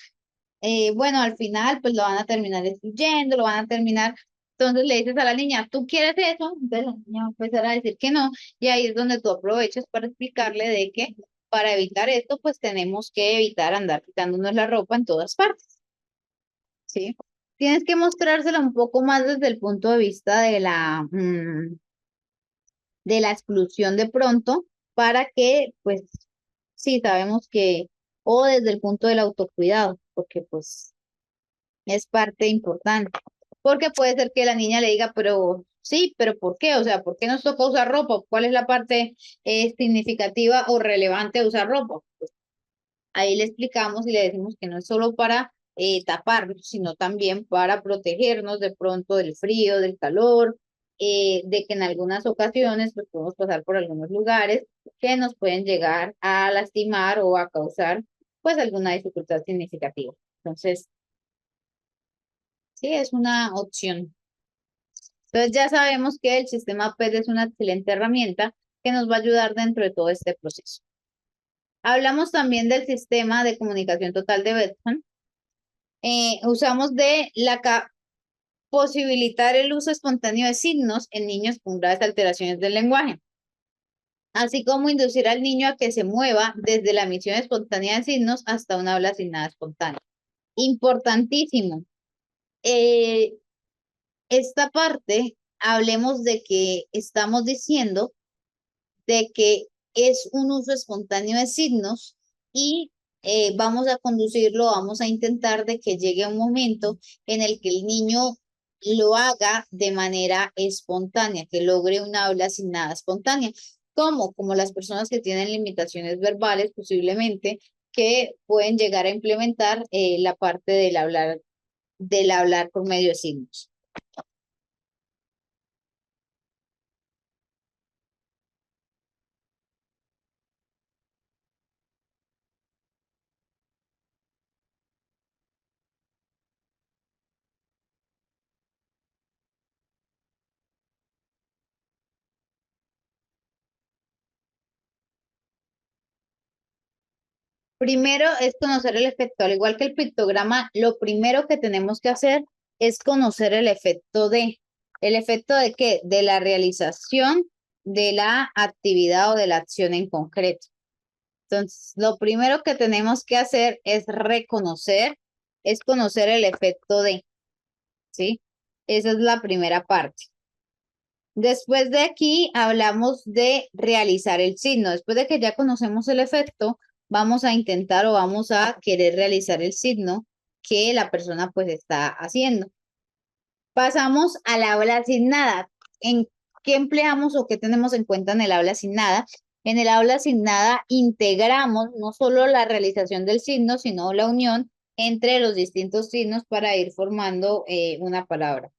bueno, al final, pues lo van a terminar destruyendo, lo van a terminar. Entonces le dices a la niña, ¿tú quieres eso? Entonces la niña va a empezar a decir que no, y ahí es donde tú aprovechas para explicarle de que para evitar esto, pues tenemos que evitar andar quitándonos la ropa en todas partes, ¿sí? Tienes que mostrársela un poco más desde el punto de vista de la exclusión de pronto, para que, pues, sí, sabemos que, o desde el punto del autocuidado, porque pues es parte importante. Porque puede ser que la niña le diga, pero sí, pero ¿por qué? O sea, ¿por qué nos toca usar ropa? ¿Cuál es la parte significativa o relevante de usar ropa? Ahí le explicamos y le decimos que no es solo para taparnos, sino también para protegernos de pronto del frío, del calor, de que en algunas ocasiones pues, podemos pasar por algunos lugares que nos pueden llegar a lastimar o a causar pues alguna dificultad significativa. Entonces, sí, es una opción. Entonces ya sabemos que el sistema PET es una excelente herramienta que nos va a ayudar dentro de todo este proceso. Hablamos también del sistema de comunicación total de Betson. Usamos de posibilitar el uso espontáneo de signos en niños con graves alteraciones del lenguaje, así como inducir al niño a que se mueva desde la emisión espontánea de signos hasta una habla asignada espontánea. Importantísimo. Eh, esta parte, hablemos de que estamos diciendo de que es un uso espontáneo de signos y vamos a conducirlo, vamos a intentar de que llegue un momento en el que el niño lo haga de manera espontánea, que logre una habla sin nada espontánea. ¿Cómo? Como las personas que tienen limitaciones verbales, posiblemente, que pueden llegar a implementar la parte del hablar por medio de signos. Primero es conocer el efecto, al igual que el pictograma, lo primero que tenemos que hacer es conocer ¿el efecto de qué? De la realización de la actividad o de la acción en concreto. Entonces, lo primero que tenemos que hacer es conocer el efecto ¿sí? Esa es la primera parte. Después de aquí hablamos de realizar el signo. Después de que ya conocemos el efecto, vamos a intentar o vamos a querer realizar el signo que la persona pues está haciendo. Pasamos al habla sin nada. ¿En qué empleamos o qué tenemos en cuenta en el habla sin nada? En el habla sin nada integramos no solo la realización del signo, sino la unión entre los distintos signos para ir formando una palabra.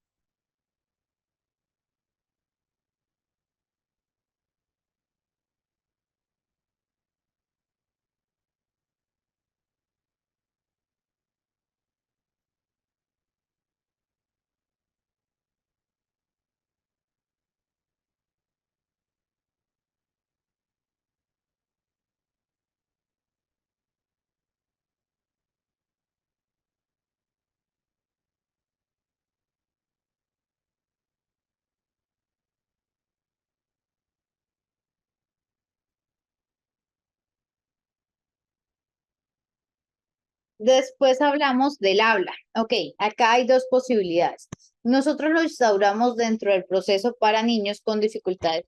Después hablamos del habla. Ok, acá hay dos posibilidades. Nosotros lo instauramos dentro del proceso para niños con dificultades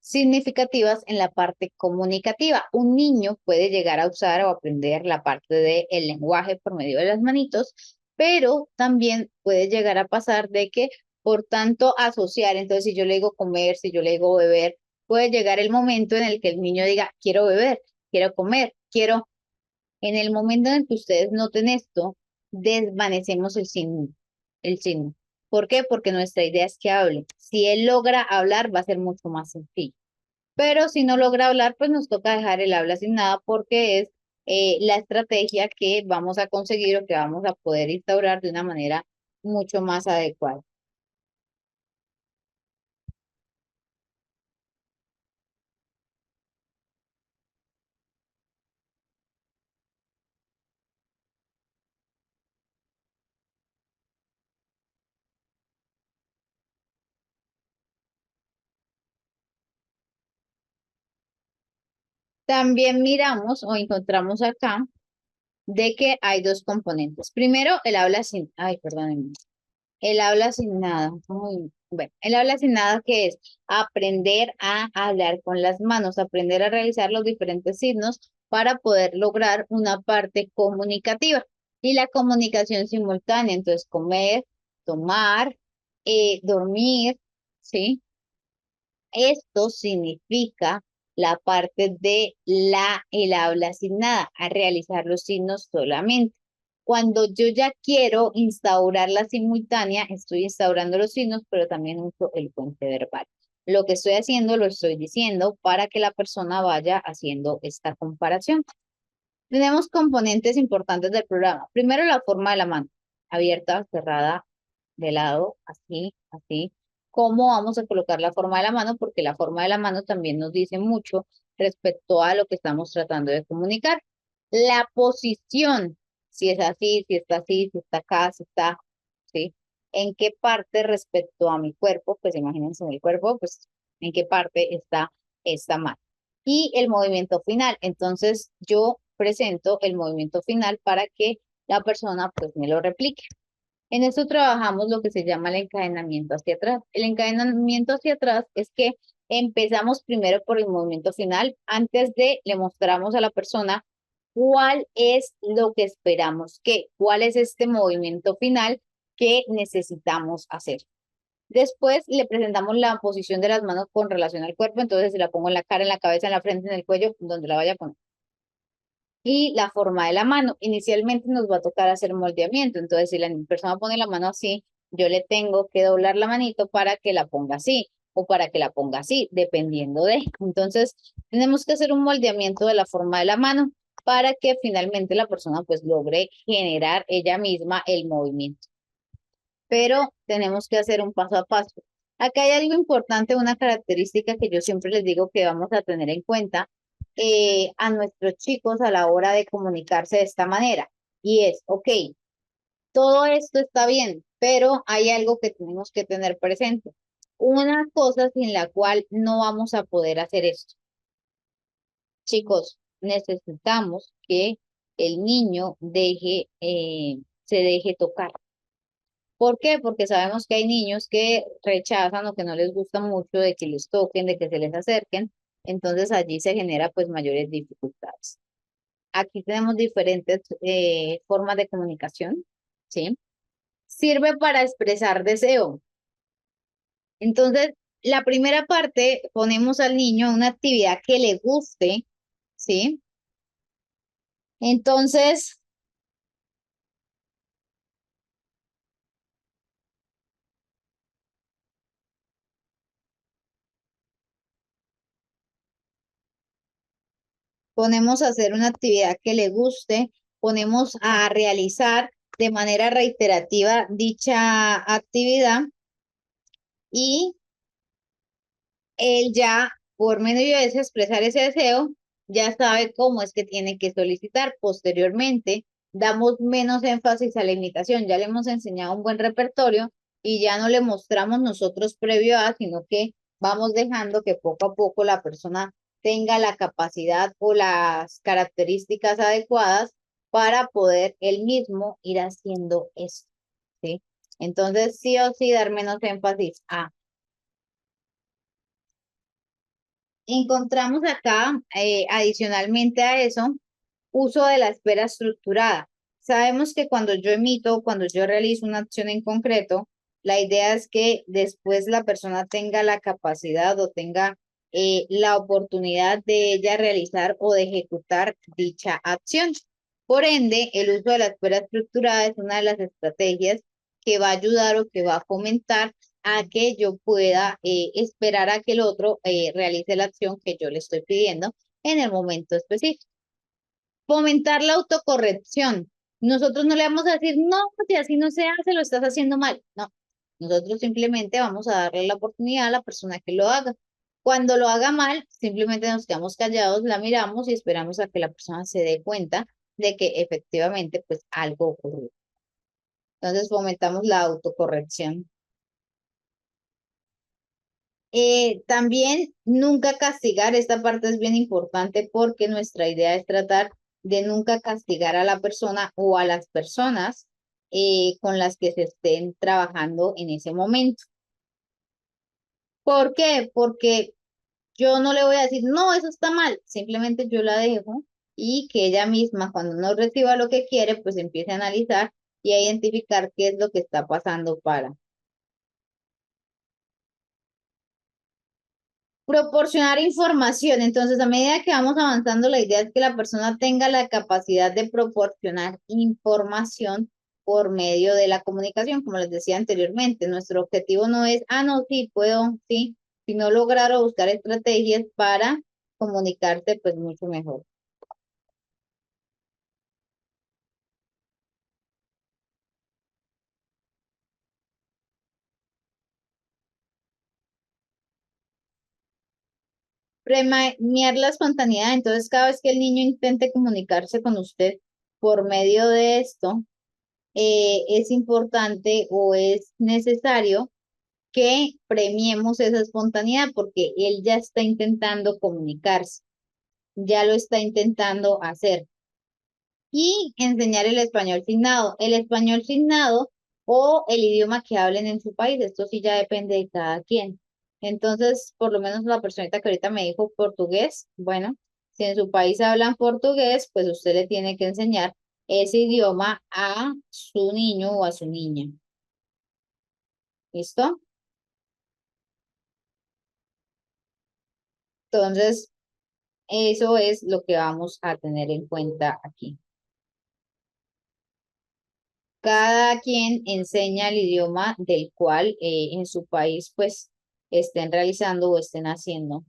significativas en la parte comunicativa. Un niño puede llegar a usar o aprender la parte del lenguaje por medio de las manitos, pero también puede llegar a pasar de que por tanto asociar, entonces si yo le digo comer, si yo le digo beber, puede llegar el momento en el que el niño diga, quiero beber, quiero comer, quiero. En el momento en que ustedes noten esto, desvanecemos el signo, el signo. ¿Por qué? Porque nuestra idea es que hable. Si él logra hablar, va a ser mucho más sencillo. Pero si no logra hablar, pues nos toca dejar el habla sin nada porque es la estrategia que vamos a conseguir o que vamos a poder instaurar de una manera mucho más adecuada. También miramos o encontramos acá de que hay dos componentes. Primero, el habla sin, ay, perdónenme. El habla sin nada. Bueno, el habla sin nada que es aprender a hablar con las manos, aprender a realizar los diferentes signos para poder lograr una parte comunicativa. Y la comunicación simultánea, entonces comer, tomar, dormir, ¿sí? Esto significa la parte de el habla sin nada, a realizar los signos solamente. Cuando yo ya quiero instaurar la simultánea, estoy instaurando los signos, pero también uso el puente verbal. Lo que estoy haciendo lo estoy diciendo para que la persona vaya haciendo esta comparación. Tenemos componentes importantes del programa. Primero, la forma de la mano, abierta, cerrada, de lado, así, así. ¿Cómo vamos a colocar la forma de la mano? Porque la forma de la mano también nos dice mucho respecto a lo que estamos tratando de comunicar. La posición, si es así, si está así, si está acá, si está, ¿sí? ¿En qué parte respecto a mi cuerpo? Pues imagínense en el cuerpo, pues en qué parte está esta mano. Y el movimiento final. Entonces yo presento el movimiento final para que la persona pues me lo replique. En esto trabajamos lo que se llama el encadenamiento hacia atrás. El encadenamiento hacia atrás es que empezamos primero por el movimiento final. Antes de, le mostramos a la persona cuál es lo que esperamos cuál es este movimiento final que necesitamos hacer. Después le presentamos la posición de las manos con relación al cuerpo, entonces se la pongo en la cara, en la cabeza, en la frente, en el cuello, donde la vaya a poner y la forma de la mano. Inicialmente nos va a tocar hacer moldeamiento, entonces si la persona pone la mano así, yo le tengo que doblar la manito para que la ponga así o para que la ponga así, dependiendo de. Entonces, tenemos que hacer un moldeamiento de la forma de la mano para que finalmente la persona pues logre generar ella misma el movimiento. Pero tenemos que hacer un paso a paso. Acá hay algo importante, una característica que yo siempre les digo que vamos a tener en cuenta a nuestros chicos a la hora de comunicarse de esta manera. Y es, ok, todo esto está bien, pero hay algo que tenemos que tener presente. Una cosa sin la cual no vamos a poder hacer esto. Chicos, necesitamos que el niño se deje tocar. ¿Por qué? Porque sabemos que hay niños que rechazan o que no les gusta mucho de que les toquen, de que se les acerquen. Entonces allí se genera pues mayores dificultades. Aquí tenemos diferentes formas de comunicación, ¿sí? Sirve para expresar deseo. Entonces, la primera parte ponemos al niño una actividad que le guste, ¿sí? Entonces, ponemos a hacer una actividad que le guste, ponemos a realizar de manera reiterativa dicha actividad y él ya, por medio de ese expresar ese deseo, ya sabe cómo es que tiene que solicitar. Posteriormente, damos menos énfasis a la imitación, ya le hemos enseñado un buen repertorio y ya no le mostramos nosotros previo a, sino que vamos dejando que poco a poco la persona tenga la capacidad o las características adecuadas para poder él mismo ir haciendo esto, ¿sí? Entonces, sí o sí, dar menos énfasis a. Encontramos acá, adicionalmente a eso, uso de la espera estructurada. Sabemos que cuando yo emito, cuando yo realizo una acción en concreto, la idea es que después la persona tenga la capacidad o tenga la oportunidad de ella realizar o de ejecutar dicha acción. Por ende, el uso de la espera estructurada es una de las estrategias que va a ayudar o que va a fomentar a que yo pueda esperar a que el otro realice la acción que yo le estoy pidiendo en el momento específico. Fomentar la autocorrección. Nosotros no le vamos a decir, no, si así no se hace, lo estás haciendo mal. No, nosotros simplemente vamos a darle la oportunidad a la persona que lo haga. Cuando lo haga mal, simplemente nos quedamos callados, la miramos y esperamos a que la persona se dé cuenta de que efectivamente pues algo ocurrió. Entonces fomentamos la autocorrección. También nunca castigar, esta parte es bien importante porque nuestra idea es tratar de nunca castigar a la persona o a las personas con las que se estén trabajando en ese momento. ¿Por qué? Porque yo no le voy a decir, no, eso está mal, simplemente yo la dejo y que ella misma, cuando no reciba lo que quiere, pues empiece a analizar y a identificar qué es lo que está pasando para. Proporcionar información. Entonces, a medida que vamos avanzando, la idea es que la persona tenga la capacidad de proporcionar información por medio de la comunicación, como les decía anteriormente. Nuestro objetivo no es, no, sí, puedo, sí, sino lograr o buscar estrategias para comunicarte pues mucho mejor. Premiar la espontaneidad. Entonces, cada vez que el niño intente comunicarse con usted por medio de esto, es importante o es necesario que premiemos esa espontaneidad porque él ya está intentando comunicarse, ya lo está intentando hacer. Y enseñar el español signado. El español signado o el idioma que hablen en su país, esto sí ya depende de cada quien. Entonces, por lo menos la personita que ahorita me dijo portugués, bueno, si en su país hablan portugués, pues usted le tiene que enseñar ese idioma a su niño o a su niña. ¿Listo? Entonces, eso es lo que vamos a tener en cuenta aquí. Cada quien enseña el idioma del cual en su país pues estén realizando o estén haciendo.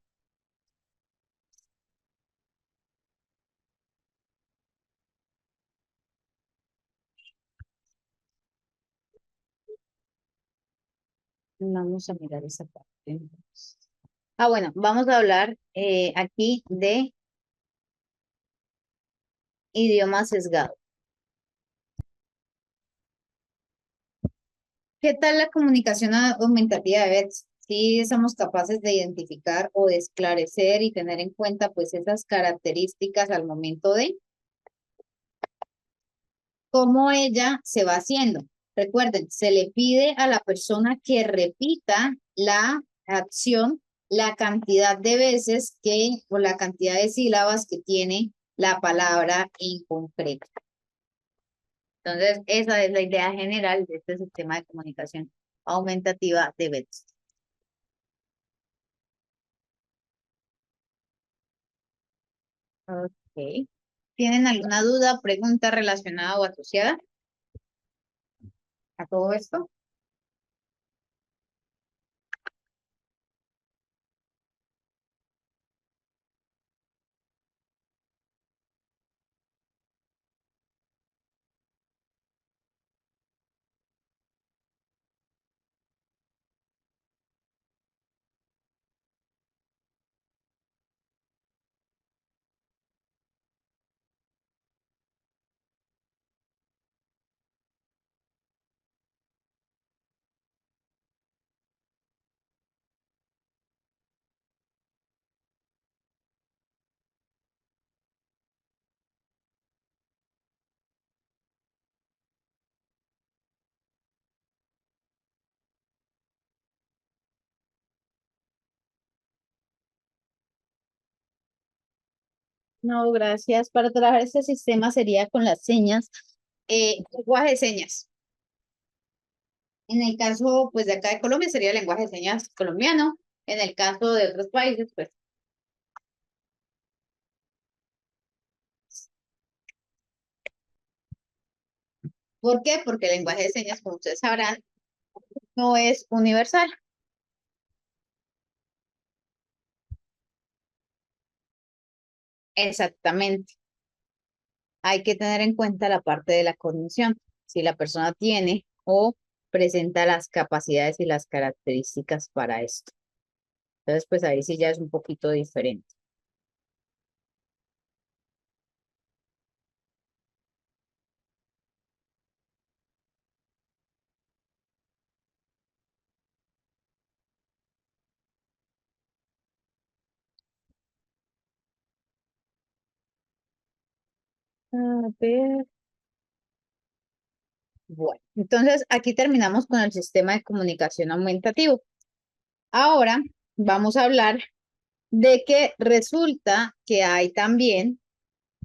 Vamos a mirar esa parte. Bueno, vamos a hablar aquí de idioma sesgado. ¿Qué tal la comunicación aumentativa de Bets? Si somos capaces de identificar o de esclarecer y tener en cuenta pues esas características al momento de cómo ella se va haciendo. Recuerden, se le pide a la persona que repita la acción la cantidad de veces que o la cantidad de sílabas que tiene la palabra en concreto. Entonces, esa es la idea general de este sistema de comunicación aumentativa de Betts. Ok. ¿Tienen alguna duda, pregunta relacionada o asociada a todo esto? No, gracias. Para trabajar este sistema sería con las señas, lenguaje de señas. En el caso, pues, de acá de Colombia sería el lenguaje de señas colombiano. En el caso de otros países, pues, ¿por qué? Porque el lenguaje de señas, como ustedes sabrán, no es universal. Exactamente. Hay que tener en cuenta la parte de la cognición. Si la persona tiene o presenta las capacidades y las características para esto. Entonces, pues ahí sí ya es un poquito diferente. A ver. Bueno, entonces aquí terminamos con el sistema de comunicación aumentativo. Ahora vamos a hablar de que resulta que hay también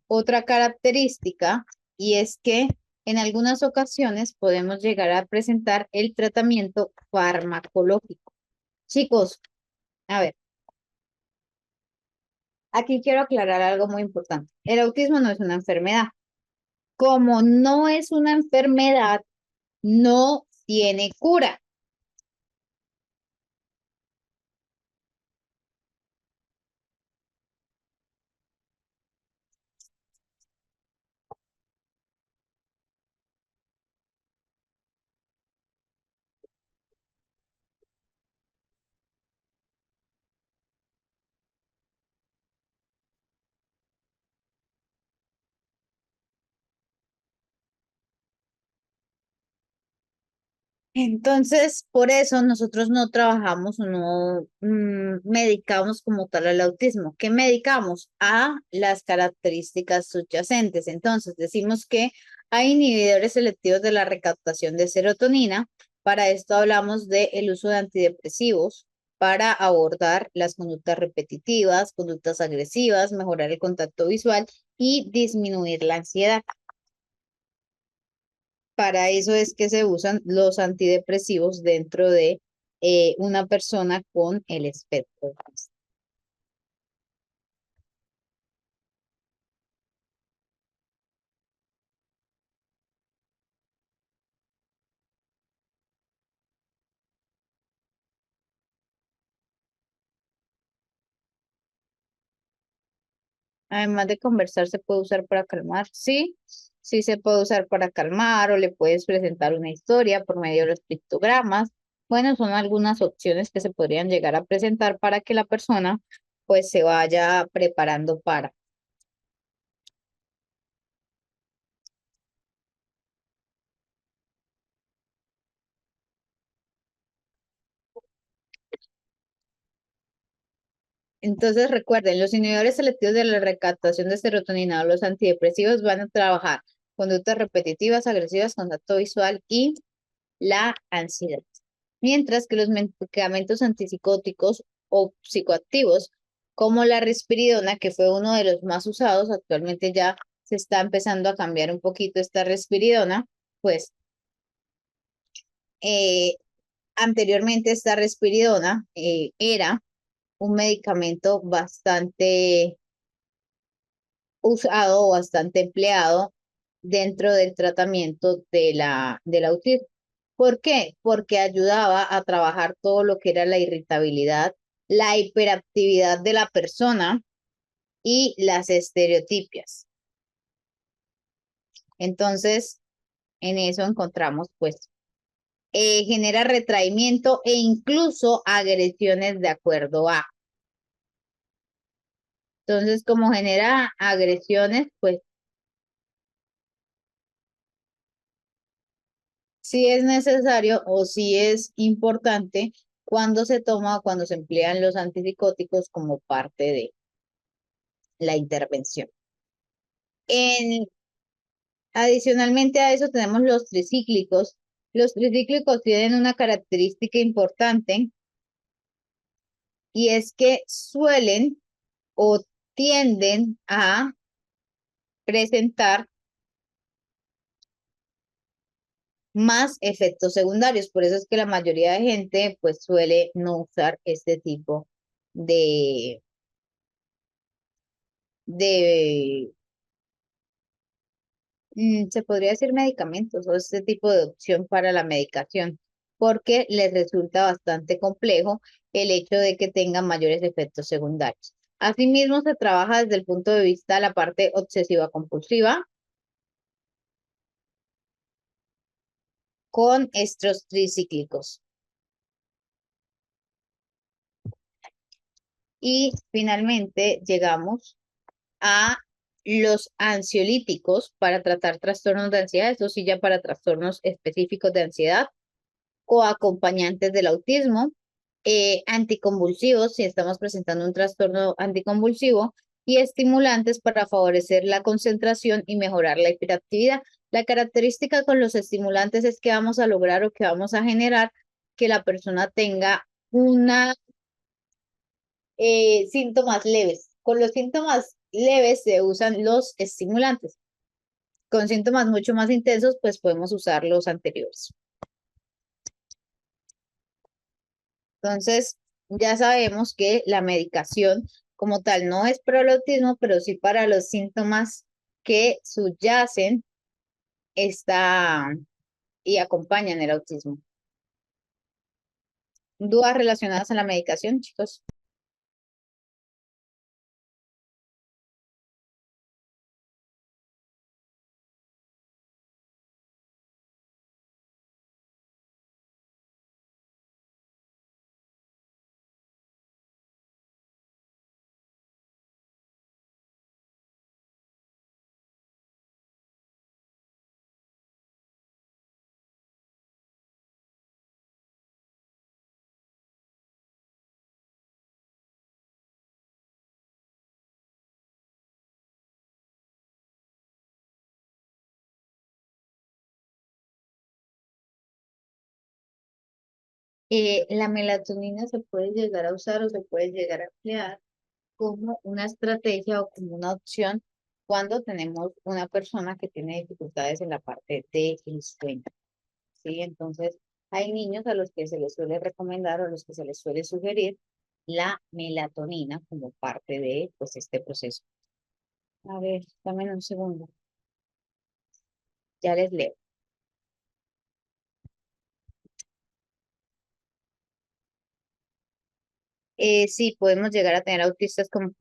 otra característica y es que en algunas ocasiones podemos llegar a presentar el tratamiento farmacológico. Chicos, a ver, aquí quiero aclarar algo muy importante. El autismo no es una enfermedad. Como no es una enfermedad, no tiene cura. Entonces, por eso nosotros no trabajamos o no medicamos como tal al autismo. ¿Qué medicamos? A las características subyacentes. Entonces, decimos que hay inhibidores selectivos de la recaptación de serotonina. Para esto hablamos del uso de antidepresivos para abordar las conductas repetitivas, conductas agresivas, mejorar el contacto visual y disminuir la ansiedad. Para eso es que se usan los antidepresivos dentro de una persona con el espectro autista. Además de conversar, se puede usar para calmar. Sí, sí se puede usar para calmar o le puedes presentar una historia por medio de los pictogramas. Bueno, son algunas opciones que se podrían llegar a presentar para que la persona pues se vaya preparando para. Entonces, recuerden, los inhibidores selectivos de la recaptación de serotonina o los antidepresivos van a trabajar conductas repetitivas, agresivas, contacto visual y la ansiedad. Mientras que los medicamentos antipsicóticos o psicoactivos, como la risperidona, que fue uno de los más usados, actualmente ya se está empezando a cambiar un poquito esta risperidona, pues eh, anteriormente esta risperidona era un medicamento bastante usado o bastante empleado dentro del tratamiento del autismo. ¿Por qué? Porque ayudaba a trabajar todo lo que era la irritabilidad, la hiperactividad de la persona y las estereotipias. Entonces, en eso encontramos, pues, genera retraimiento e incluso agresiones de acuerdo a. Entonces, como genera agresiones, pues sí es necesario o sí es importante cuando se toma o cuando se emplean los antipsicóticos como parte de la intervención. En, adicionalmente a eso tenemos los tricíclicos. Los tricíclicos tienen una característica importante y es que suelen o tienden a presentar más efectos secundarios. Por eso es que la mayoría de gente pues suele no usar este tipo de, de se podría decir medicamentos o este tipo de opción para la medicación, porque les resulta bastante complejo el hecho de que tengan mayores efectos secundarios. Asimismo, se trabaja desde el punto de vista de la parte obsesiva compulsiva con estros tricíclicos. Y finalmente llegamos a los ansiolíticos para tratar trastornos de ansiedad, eso sí ya para trastornos específicos de ansiedad o acompañantes del autismo, anticonvulsivos si estamos presentando un trastorno anticonvulsivo y estimulantes para favorecer la concentración y mejorar la hiperactividad. La característica con los estimulantes es que vamos a lograr o que vamos a generar que la persona tenga una síntomas leves. Con los síntomas leves se usan los estimulantes. Con síntomas mucho más intensos, pues podemos usar los anteriores. Entonces, ya sabemos que la medicación como tal no es para el autismo, pero sí para los síntomas que subyacen y acompañan el autismo. ¿Dudas relacionadas a la medicación, chicos? La melatonina se puede llegar a usar o se puede llegar a emplear como una estrategia o como una opción cuando tenemos una persona que tiene dificultades en la parte del sueño, ¿sí? Entonces, hay niños a los que se les suele recomendar o a los que se les suele sugerir la melatonina como parte de pues, este proceso. A ver, dame un segundo, ya les leo. Sí, podemos llegar a tener autistas con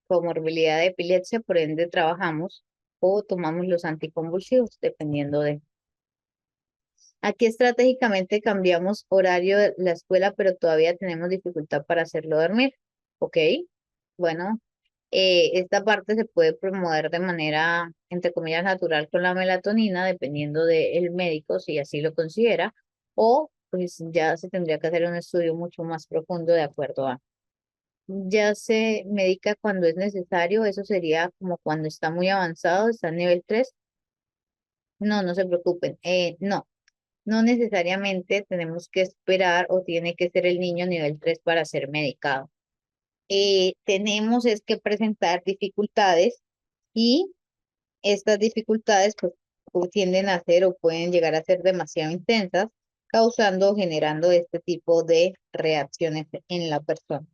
comorbilidad de epilepsia, por ende trabajamos o tomamos los anticonvulsivos, dependiendo de. Aquí estratégicamente cambiamos horario de la escuela, pero todavía tenemos dificultad para hacerlo dormir. ¿Ok? Bueno, esta parte se puede promover de manera, entre comillas, natural con la melatonina, dependiendo del médico, si así lo considera, o pues ya se tendría que hacer un estudio mucho más profundo de acuerdo a. Ya se medica cuando es necesario, eso sería como cuando está muy avanzado, está en nivel 3. No, no se preocupen. No, no necesariamente tenemos que esperar o tiene que ser el niño nivel 3 para ser medicado. Tenemos es que presentar dificultades y estas dificultades pues, tienden a ser o pueden llegar a ser demasiado intensas, causando o generando este tipo de reacciones en la persona.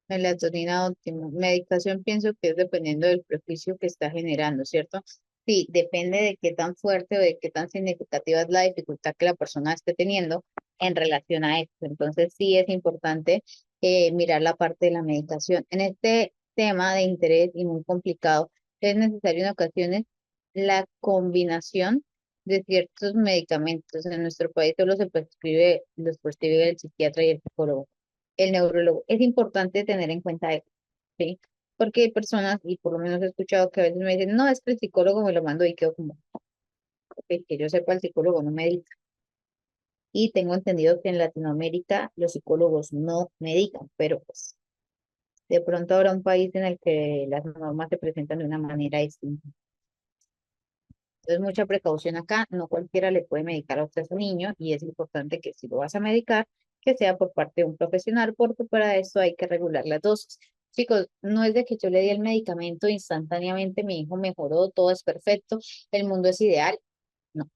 Melatonina óptima. Medicación pienso que es dependiendo del prejuicio que está generando, ¿cierto? Sí, depende de qué tan fuerte o de qué tan significativa es la dificultad que la persona esté teniendo en relación a esto. Entonces sí es importante mirar la parte de la medicación. En este tema de interés y muy complicado, es necesario en ocasiones la combinación de ciertos medicamentos. En nuestro país solo se prescribe, los prescribe el psiquiatra y el psicólogo, el neurólogo. Es importante tener en cuenta eso, ¿sí? Porque hay personas, y por lo menos he escuchado que a veces me dicen, no, es que el psicólogo me lo mandó y quedo como, "Ok, que yo sepa, el psicólogo no medica". Y tengo entendido que en Latinoamérica los psicólogos no medican, pero pues de pronto habrá un país en el que las normas se presentan de una manera distinta. Entonces, mucha precaución acá, no cualquiera le puede medicar a usted a su niño y es importante que si lo vas a medicar, que sea por parte de un profesional, porque para eso hay que regular las dosis. Chicos, no es de que yo le di el medicamento instantáneamente, mi hijo mejoró, todo es perfecto, el mundo es ideal. No,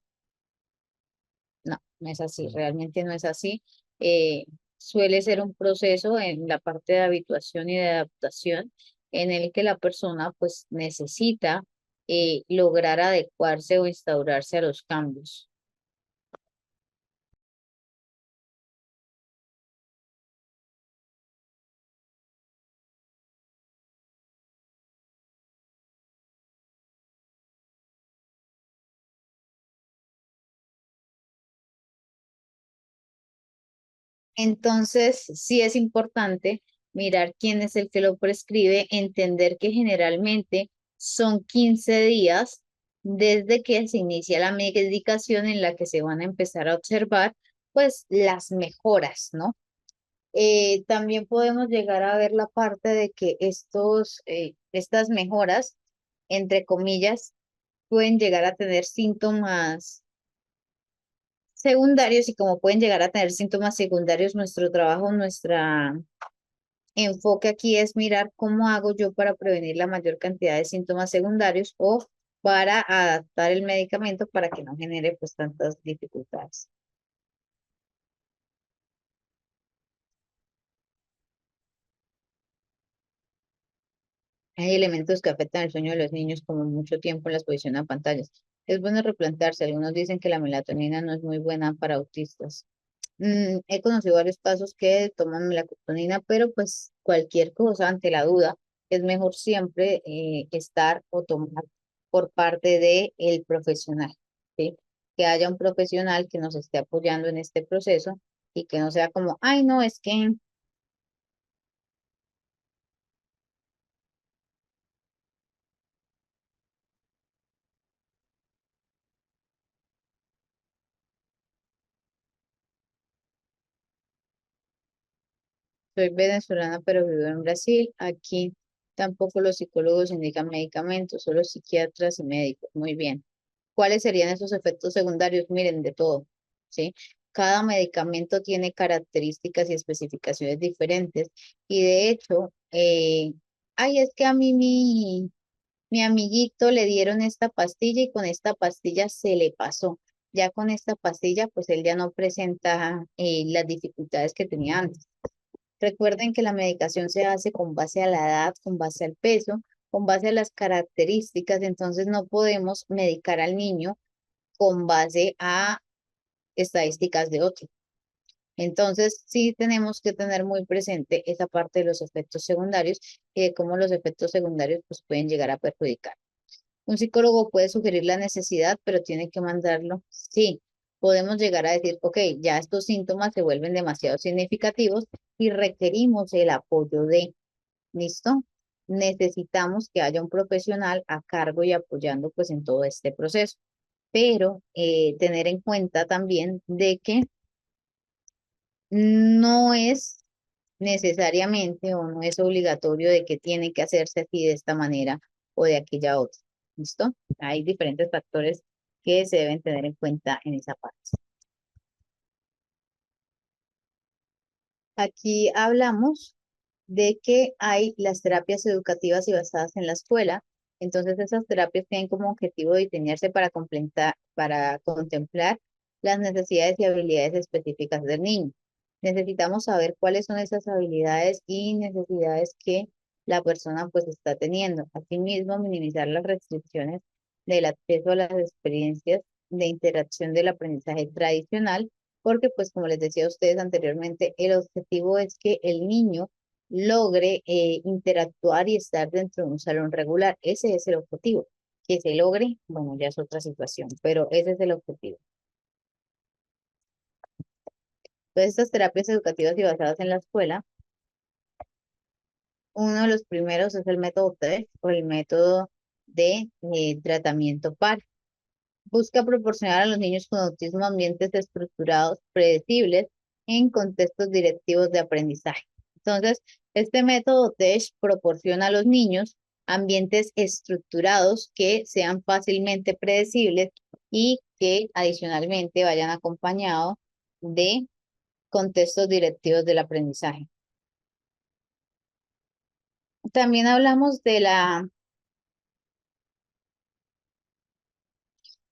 no, no es así, realmente no es así. Eh, Suele ser un proceso en la parte de habituación y de adaptación en el que la persona pues necesita lograr adecuarse o instaurarse a los cambios. Entonces, sí es importante mirar quién es el que lo prescribe, entender que generalmente son 15 días desde que se inicia la medicación en la que se van a empezar a observar pues las mejoras, ¿no? También podemos llegar a ver la parte de que estas mejoras, entre comillas, pueden llegar a tener síntomas secundarios y como pueden llegar a tener síntomas secundarios, nuestro trabajo, nuestra enfoque aquí es mirar cómo hago yo para prevenir la mayor cantidad de síntomas secundarios o para adaptar el medicamento para que no genere pues tantas dificultades. Hay elementos que afectan el sueño de los niños como mucho tiempo en la exposición a pantallas. Es bueno replantearse. Algunos dicen que la melatonina no es muy buena para autistas. He conocido varios casos que toman melatonina, pero pues cualquier cosa ante la duda es mejor siempre estar o tomar por parte de el profesional, ¿sí? Que haya un profesional que nos esté apoyando en este proceso y que no sea como, ay, no, es que soy venezolana, pero vivo en Brasil. Aquí tampoco los psicólogos indican medicamentos, solo psiquiatras y médicos. Muy bien. ¿Cuáles serían esos efectos secundarios? Miren, de todo, ¿sí? Cada medicamento tiene características y especificaciones diferentes. Y de hecho, ay, es que a mí mi amiguito le dieron esta pastilla y con esta pastilla se le pasó. Ya con esta pastilla, pues él ya no presenta las dificultades que tenía antes. Recuerden que la medicación se hace con base a la edad, con base al peso, con base a las características, entonces no podemos medicar al niño con base a estadísticas de otro. Entonces, sí tenemos que tener muy presente esa parte de los efectos secundarios y de cómo los efectos secundarios pues, pueden llegar a perjudicar. Un psicólogo puede sugerir la necesidad, pero tiene que mandarlo. Sí, podemos llegar a decir, ok, ya estos síntomas se vuelven demasiado significativos y requerimos el apoyo de, ¿listo? Necesitamos que haya un profesional a cargo y apoyando pues en todo este proceso. Pero tener en cuenta también de que no es necesariamente o no es obligatorio de que tiene que hacerse así de esta manera o de aquella otra. ¿Listo? Hay diferentes factores que se deben tener en cuenta en esa parte. Aquí hablamos de que hay las terapias educativas y basadas en la escuela. Entonces, esas terapias tienen como objetivo diseñarse para contemplar las necesidades y habilidades específicas del niño. Necesitamos saber cuáles son esas habilidades y necesidades que la persona pues está teniendo. Asimismo, minimizar las restricciones del acceso a las experiencias de interacción del aprendizaje tradicional, porque pues como les decía a ustedes anteriormente, el objetivo es que el niño logre interactuar y estar dentro de un salón regular. Ese es el objetivo. Que se logre, bueno, ya es otra situación, pero ese es el objetivo. Entonces, estas terapias educativas y basadas en la escuela, uno de los primeros es el método TED o el método de tratamiento PAR. Busca proporcionar a los niños con autismo ambientes estructurados, predecibles, en contextos directivos de aprendizaje. Entonces, este método TESH proporciona a los niños ambientes estructurados que sean fácilmente predecibles y que adicionalmente vayan acompañados de contextos directivos del aprendizaje. También hablamos de la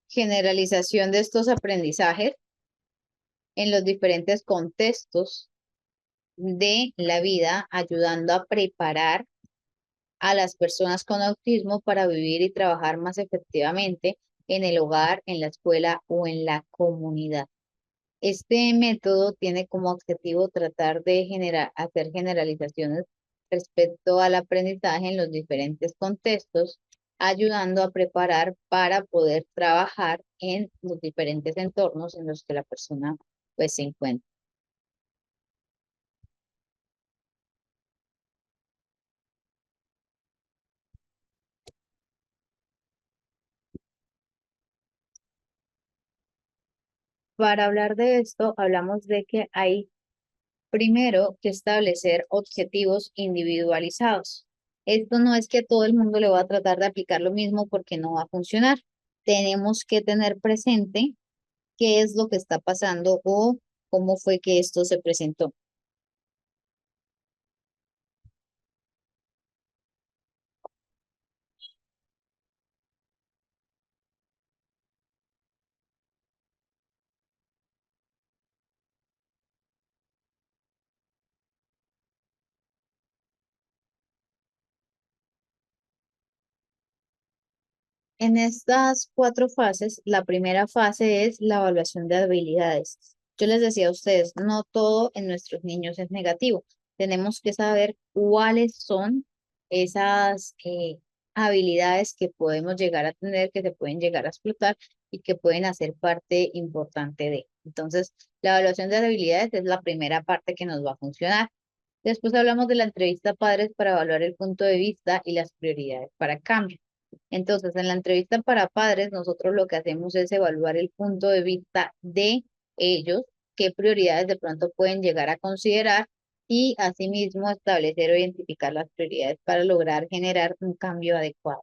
generalización de estos aprendizajes en los diferentes contextos de la vida, ayudando a preparar a las personas con autismo para vivir y trabajar más efectivamente en el hogar, en la escuela o en la comunidad. Este método tiene como objetivo tratar de hacer generalizaciones respecto al aprendizaje en los diferentes contextos, ayudando a preparar para poder trabajar en los diferentes entornos en los que la persona pues se encuentra. Para hablar de esto, hablamos de que hay primero que establecer objetivos individualizados. Esto no es que a todo el mundo le va a tratar de aplicar lo mismo porque no va a funcionar. Tenemos que tener presente qué es lo que está pasando o cómo fue que esto se presentó. En estas cuatro fases, la primera fase es la evaluación de habilidades. Yo les decía a ustedes, no todo en nuestros niños es negativo. Tenemos que saber cuáles son esas habilidades que podemos llegar a tener, que se pueden llegar a explotar y que pueden hacer parte importante de. Entonces, la evaluación de habilidades es la primera parte que nos va a funcionar. Después hablamos de la entrevista a padres para evaluar el punto de vista y las prioridades para cambio. Entonces, en la entrevista para padres, nosotros lo que hacemos es evaluar el punto de vista de ellos, qué prioridades de pronto pueden llegar a considerar y asimismo establecer o identificar las prioridades para lograr generar un cambio adecuado.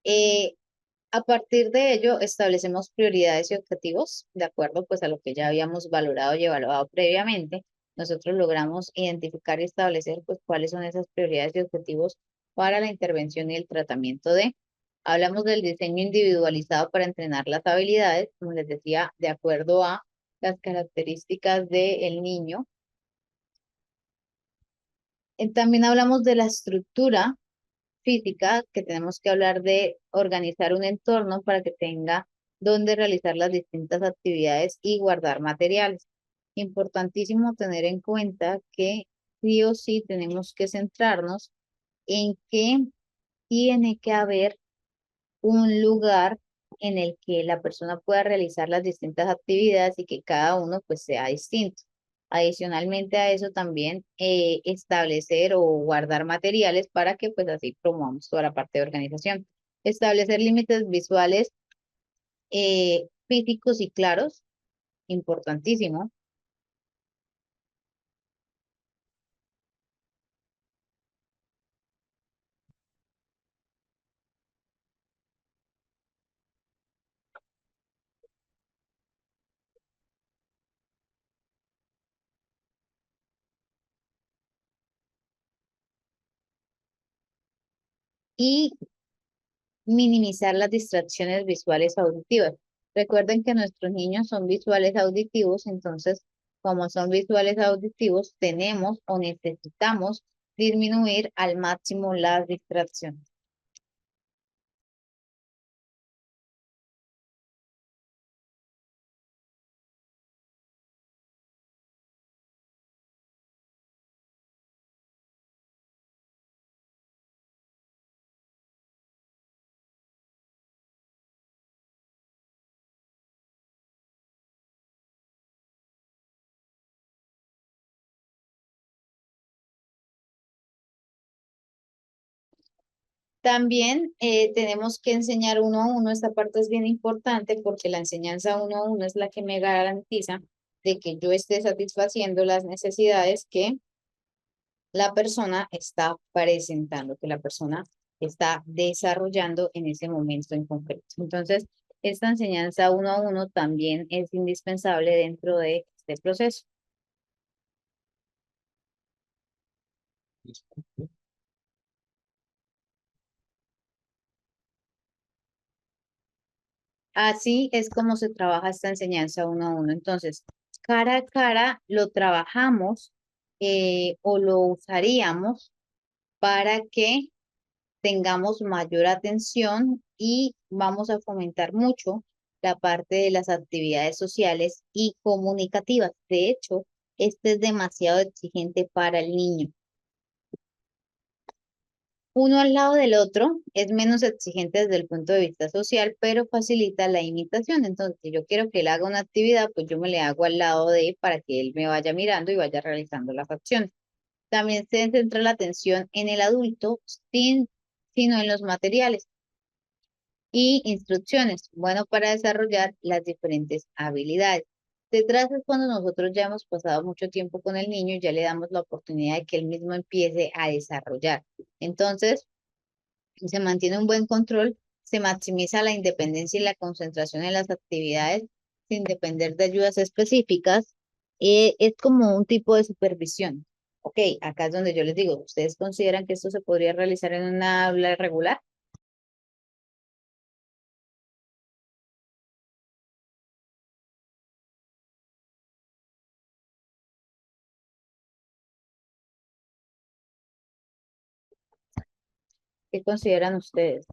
Eh, a partir de ello, establecemos prioridades y objetivos, de acuerdo pues a lo que ya habíamos valorado y evaluado previamente. Nosotros logramos identificar y establecer pues cuáles son esas prioridades y objetivos para la intervención y el tratamiento de. Hablamos del diseño individualizado para entrenar las habilidades, como les decía, de acuerdo a las características del niño. También hablamos de la estructura física, que tenemos que hablar de organizar un entorno para que tenga donde realizar las distintas actividades y guardar materiales. Importantísimo tener en cuenta que sí o sí tenemos que centrarnos en que tiene que haber un lugar en el que la persona pueda realizar las distintas actividades y que cada uno pues sea distinto. Adicionalmente a eso también establecer o guardar materiales para que pues así promovamos toda la parte de organización. Establecer límites visuales físicos y claros, importantísimo. Y minimizar las distracciones visuales auditivas. Recuerden que nuestros niños son visuales auditivos, entonces, como son visuales auditivos, tenemos o necesitamos disminuir al máximo las distracciones. También tenemos que enseñar uno a uno. Esta parte es bien importante porque la enseñanza uno a uno es la que me garantiza de que yo esté satisfaciendo las necesidades que la persona está presentando, que la persona está desarrollando en ese momento en concreto. Entonces, esta enseñanza uno a uno también es indispensable dentro de este proceso. Así es como se trabaja esta enseñanza uno a uno. Entonces, cara a cara lo trabajamos o lo usaríamos para que tengamos mayor atención y vamos a fomentar mucho la parte de las actividades sociales y comunicativas. De hecho, este es demasiado exigente para el niño. Uno al lado del otro es menos exigente desde el punto de vista social, pero facilita la imitación. Entonces, si yo quiero que él haga una actividad, pues yo me le hago al lado de él para que él me vaya mirando y vaya realizando las acciones. También se centra la atención en el adulto, sino en los materiales y instrucciones, bueno, para desarrollar las diferentes habilidades. Detrás es cuando nosotros ya hemos pasado mucho tiempo con el niño y ya le damos la oportunidad de que él mismo empiece a desarrollar. Entonces, se mantiene un buen control, se maximiza la independencia y la concentración en las actividades sin depender de ayudas específicas. Es como un tipo de supervisión. Ok, acá es donde yo les digo, ¿ustedes consideran que esto se podría realizar en una aula regular? ¿Qué consideran ustedes?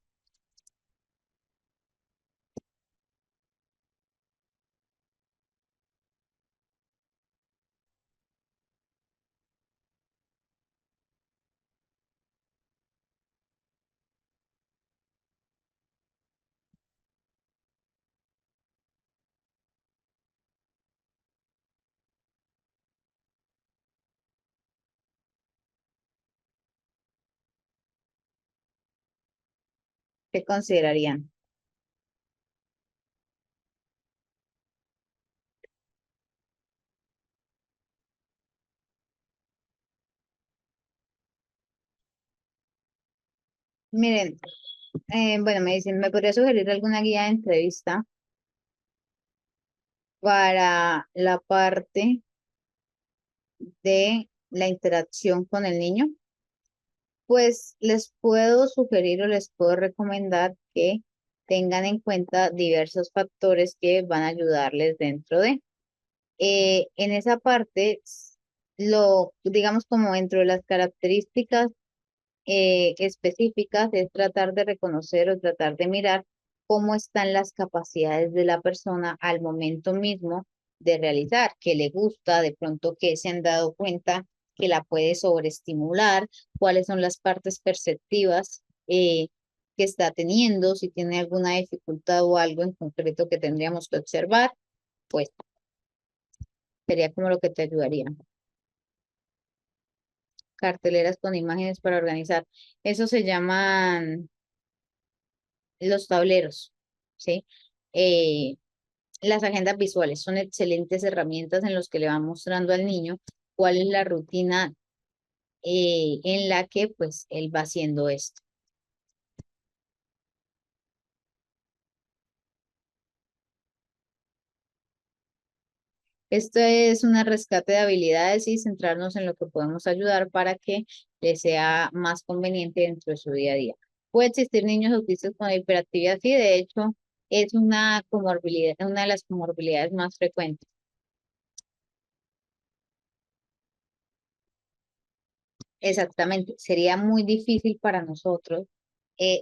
¿Qué considerarían? Miren, bueno, me dicen, ¿me podría sugerir alguna guía de entrevista para la parte de la interacción con el niño? Pues les puedo sugerir o les puedo recomendar que tengan en cuenta diversos factores que van a ayudarles dentro de. En esa parte, digamos como dentro de las características específicas es tratar de reconocer o tratar de mirar cómo están las capacidades de la persona al momento mismo de realizar, qué le gusta, de pronto que se han dado cuenta que la puede sobreestimular, cuáles son las partes perceptivas que está teniendo, si tiene alguna dificultad o algo en concreto que tendríamos que observar, pues sería como lo que te ayudaría. Carteleras con imágenes para organizar. Eso se llaman los tableros, ¿sí? Eh, las agendas visuales son excelentes herramientas en los que le van mostrando al niño cuál es la rutina en la que pues él va haciendo esto. Esto es un rescate de habilidades y centrarnos en lo que podemos ayudar para que le sea más conveniente dentro de su día a día. Puede existir niños autistas con hiperactividad, sí, de hecho es una comorbilidad, una de las comorbilidades más frecuentes. Exactamente, sería muy difícil para nosotros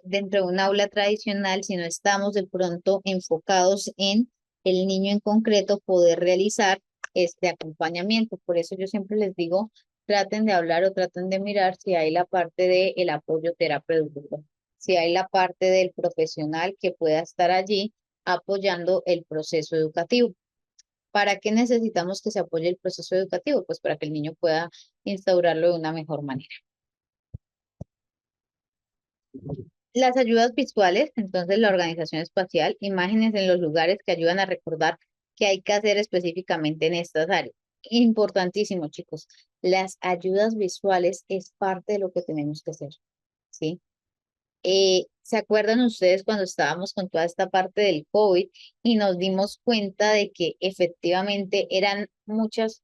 dentro de un aula tradicional si no estamos de pronto enfocados en el niño en concreto poder realizar este acompañamiento. Por eso yo siempre les digo, traten de hablar o traten de mirar si hay la parte del apoyo terapéutico, si hay la parte del profesional que pueda estar allí apoyando el proceso educativo. ¿Para qué necesitamos que se apoye el proceso educativo? Pues para que el niño pueda instaurarlo de una mejor manera. Las ayudas visuales, entonces la organización espacial, imágenes en los lugares que ayudan a recordar qué hay que hacer específicamente en estas áreas. Importantísimo, chicos. Las ayudas visuales es parte de lo que tenemos que hacer, ¿sí? ¿Se acuerdan ustedes cuando estábamos con toda esta parte del COVID y nos dimos cuenta de que efectivamente eran muchas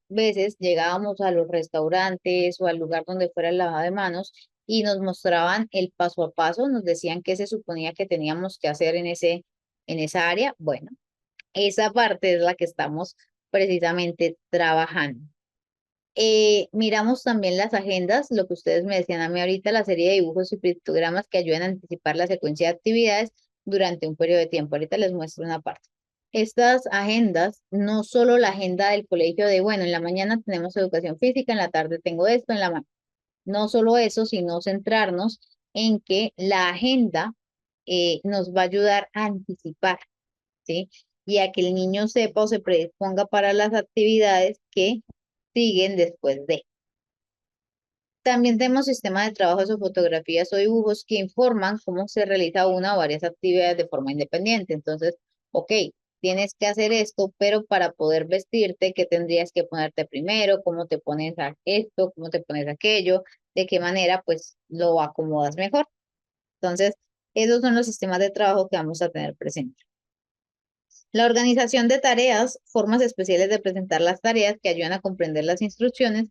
veces llegábamos a los restaurantes o al lugar donde fuera el lavado de manos y nos mostraban el paso a paso, nos decían qué se suponía que teníamos que hacer en esa área? Bueno, esa parte es la que estamos precisamente trabajando. Miramos también las agendas, lo que ustedes me decían a mí ahorita, la serie de dibujos y pictogramas que ayudan a anticipar la secuencia de actividades durante un periodo de tiempo. Ahorita les muestro una parte. Estas agendas, no solo la agenda del colegio de, bueno, en la mañana tenemos educación física, en la tarde tengo esto, no solo eso, sino centrarnos en que la agenda nos va a ayudar a anticipar, ¿sí? Y a que el niño sepa o se predisponga para las actividades que siguen después de. También tenemos sistemas de trabajos o fotografías o dibujos que informan cómo se realiza una o varias actividades de forma independiente. Entonces, ok, tienes que hacer esto, pero para poder vestirte, ¿qué tendrías que ponerte primero? ¿Cómo te pones a esto? ¿Cómo te pones aquello? ¿De qué manera, pues, lo acomodas mejor? Entonces, esos son los sistemas de trabajo que vamos a tener presentes. La organización de tareas, formas especiales de presentar las tareas que ayudan a comprender las instrucciones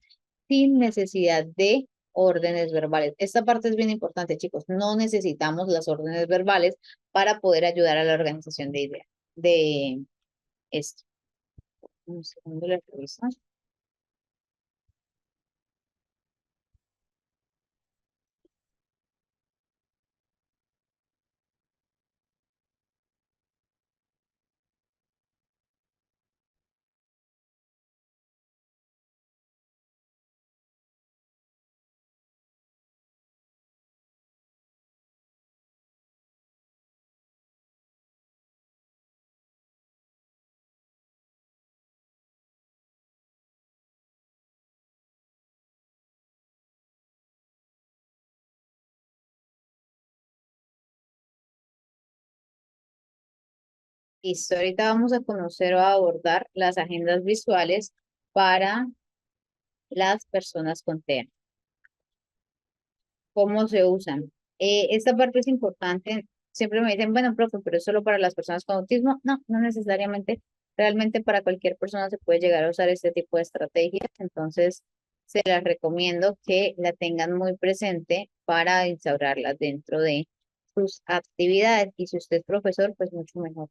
sin necesidad de órdenes verbales. Esta parte es bien importante, chicos. No necesitamos las órdenes verbales para poder ayudar a la organización de ideas. De esto. Un segundo, le reviso. Listo, ahorita vamos a conocer o a abordar las agendas visuales para las personas con TEA. ¿Cómo se usan? Esta parte es importante. Siempre me dicen, bueno, profe, pero es solo para las personas con autismo. No, no necesariamente. Realmente para cualquier persona se puede llegar a usar este tipo de estrategias. Entonces, se las recomiendo que la tengan muy presente para instaurarlas dentro de sus actividades. Y si usted es profesor, pues mucho mejor.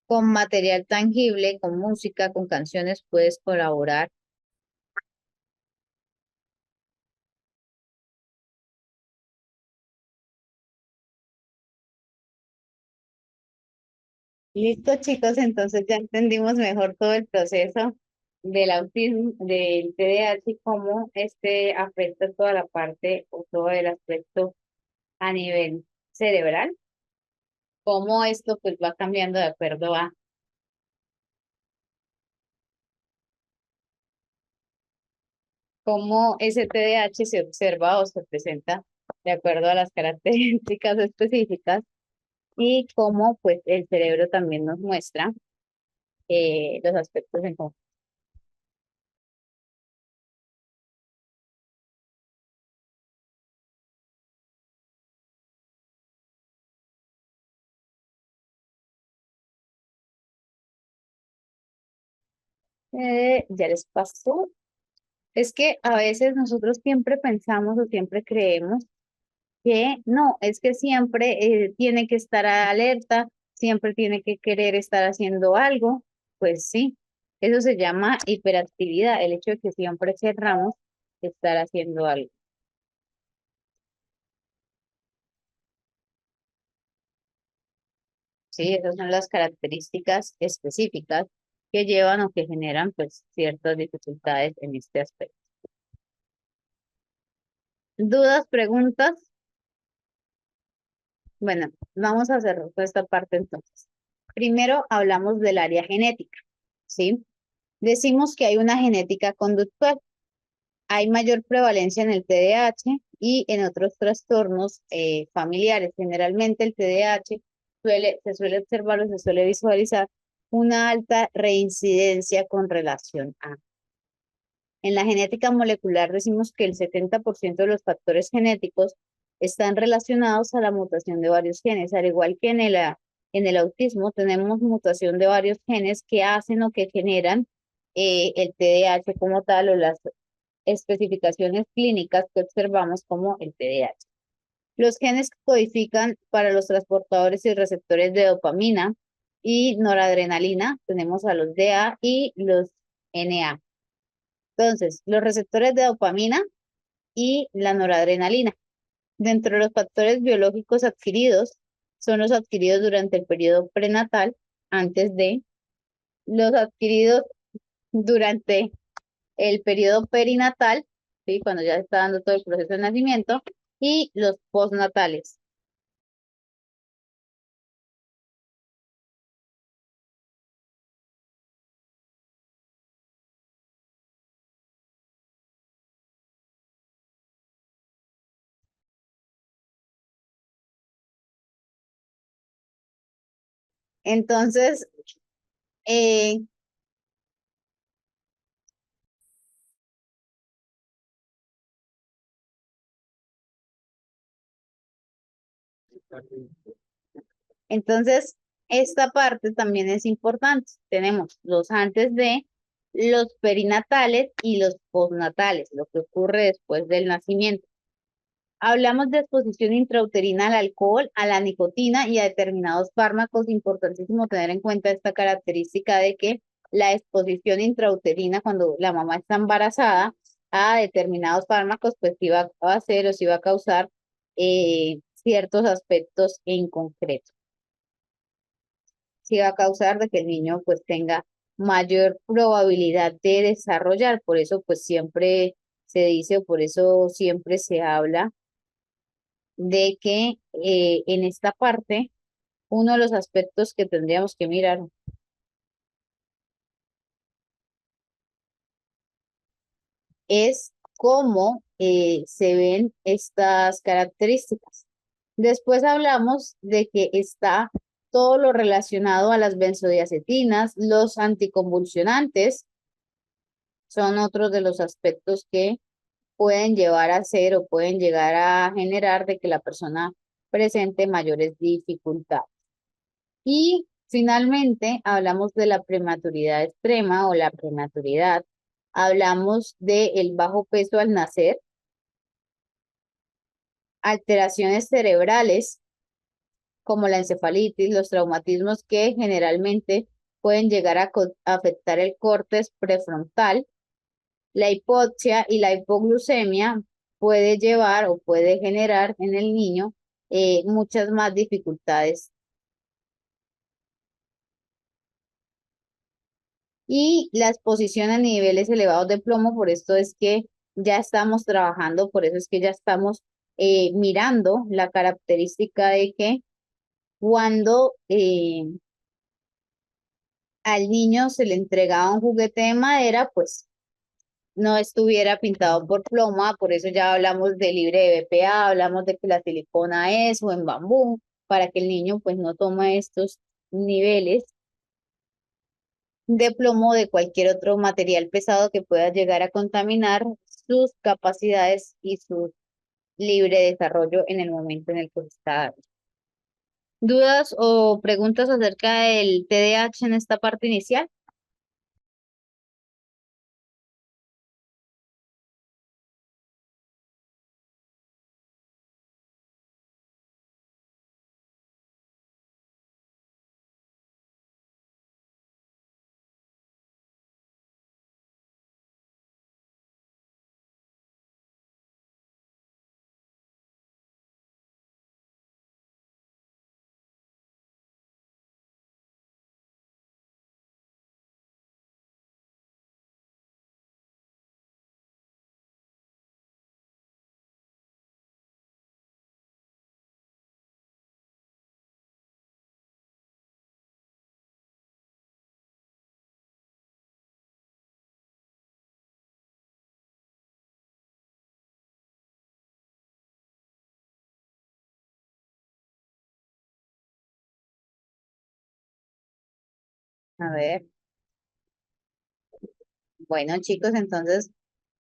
Con material tangible, con música, con canciones, puedes colaborar. Listo, chicos, entonces ya entendimos mejor todo el proceso del autismo, del TDAH y cómo este afecta toda la parte o todo el aspecto a nivel cerebral, cómo esto pues va cambiando de acuerdo a cómo ese TDAH se observa o se presenta de acuerdo a las características específicas y cómo pues el cerebro también nos muestra los aspectos en común. Ya les pasó. Es que a veces nosotros siempre pensamos o siempre creemos que no, es que siempre tiene que estar alerta, siempre tiene que querer estar haciendo algo. Pues sí, eso se llama hiperactividad, el hecho de que siempre querramos estar haciendo algo. Sí, esas son las características específicas que llevan o que generan pues ciertas dificultades en este aspecto. ¿Dudas, preguntas? Bueno, vamos a hacer toda esta parte entonces. Primero hablamos del área genética, ¿sí? Decimos que hay una genética conductual. Hay mayor prevalencia en el TDAH y en otros trastornos familiares. Generalmente el TDAH se suele observar o se suele visualizar una alta reincidencia con relación a. En la genética molecular decimos que el 70% de los factores genéticos están relacionados a la mutación de varios genes, al igual que en el autismo tenemos mutación de varios genes que hacen o que generan el TDAH como tal o las especificaciones clínicas que observamos como el TDAH. Los genes que codifican para los transportadores y receptores de dopamina y noradrenalina, tenemos a los DA y los NA. Entonces, los receptores de dopamina y la noradrenalina. Dentro de los factores biológicos adquiridos, son los adquiridos durante el periodo prenatal, antes de los adquiridos durante el periodo perinatal, ¿sí? Cuando ya se está dando todo el proceso de nacimiento, y los postnatales. Entonces, eh, entonces, esta parte también es importante. Tenemos los antes de, los perinatales y los postnatales, lo que ocurre después del nacimiento. Hablamos de exposición intrauterina al alcohol, a la nicotina y a determinados fármacos. Importantísimo tener en cuenta esta característica de que la exposición intrauterina cuando la mamá está embarazada a determinados fármacos, pues sí va a hacer o sí va a causar ciertos aspectos en concreto. Sí va a causar de que el niño pues tenga mayor probabilidad de desarrollar. Por eso pues siempre se dice o por eso siempre se habla de que en esta parte, uno de los aspectos que tendríamos que mirar es cómo se ven estas características. Después hablamos de que está todo lo relacionado a las benzodiazepinas, los anticonvulsionantes, son otros de los aspectos que pueden llevar a ser o pueden llegar a generar de que la persona presente mayores dificultades. Y finalmente hablamos de la prematuridad extrema o la prematuridad. Hablamos del bajo peso al nacer, alteraciones cerebrales como la encefalitis, los traumatismos que generalmente pueden llegar a afectar el córtex prefrontal, la hipoxia y la hipoglucemia puede llevar o puede generar en el niño muchas más dificultades. Y la exposición a niveles elevados de plomo, por esto es que ya estamos trabajando, por eso es que ya estamos mirando la característica de que cuando al niño se le entregaba un juguete de madera, pues no estuviera pintado por ploma, por eso ya hablamos de libre de BPA, hablamos de que la silicona es o en bambú, para que el niño pues no tome estos niveles de plomo o de cualquier otro material pesado que pueda llegar a contaminar sus capacidades y su libre desarrollo en el momento en el que se está. ¿Dudas o preguntas acerca del TDAH en esta parte inicial? A ver. Bueno, chicos, entonces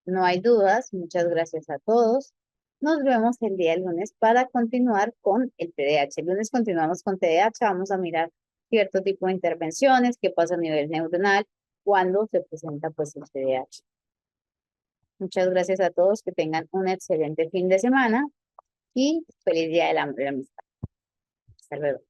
no hay dudas. Muchas gracias a todos. Nos vemos el día lunes para continuar con el TDAH. El lunes continuamos con TDAH. Vamos a mirar cierto tipo de intervenciones, qué pasa a nivel neuronal cuando se presenta pues el TDAH. Muchas gracias a todos. Que tengan un excelente fin de semana y feliz día del hambre y la amistad. Hasta luego.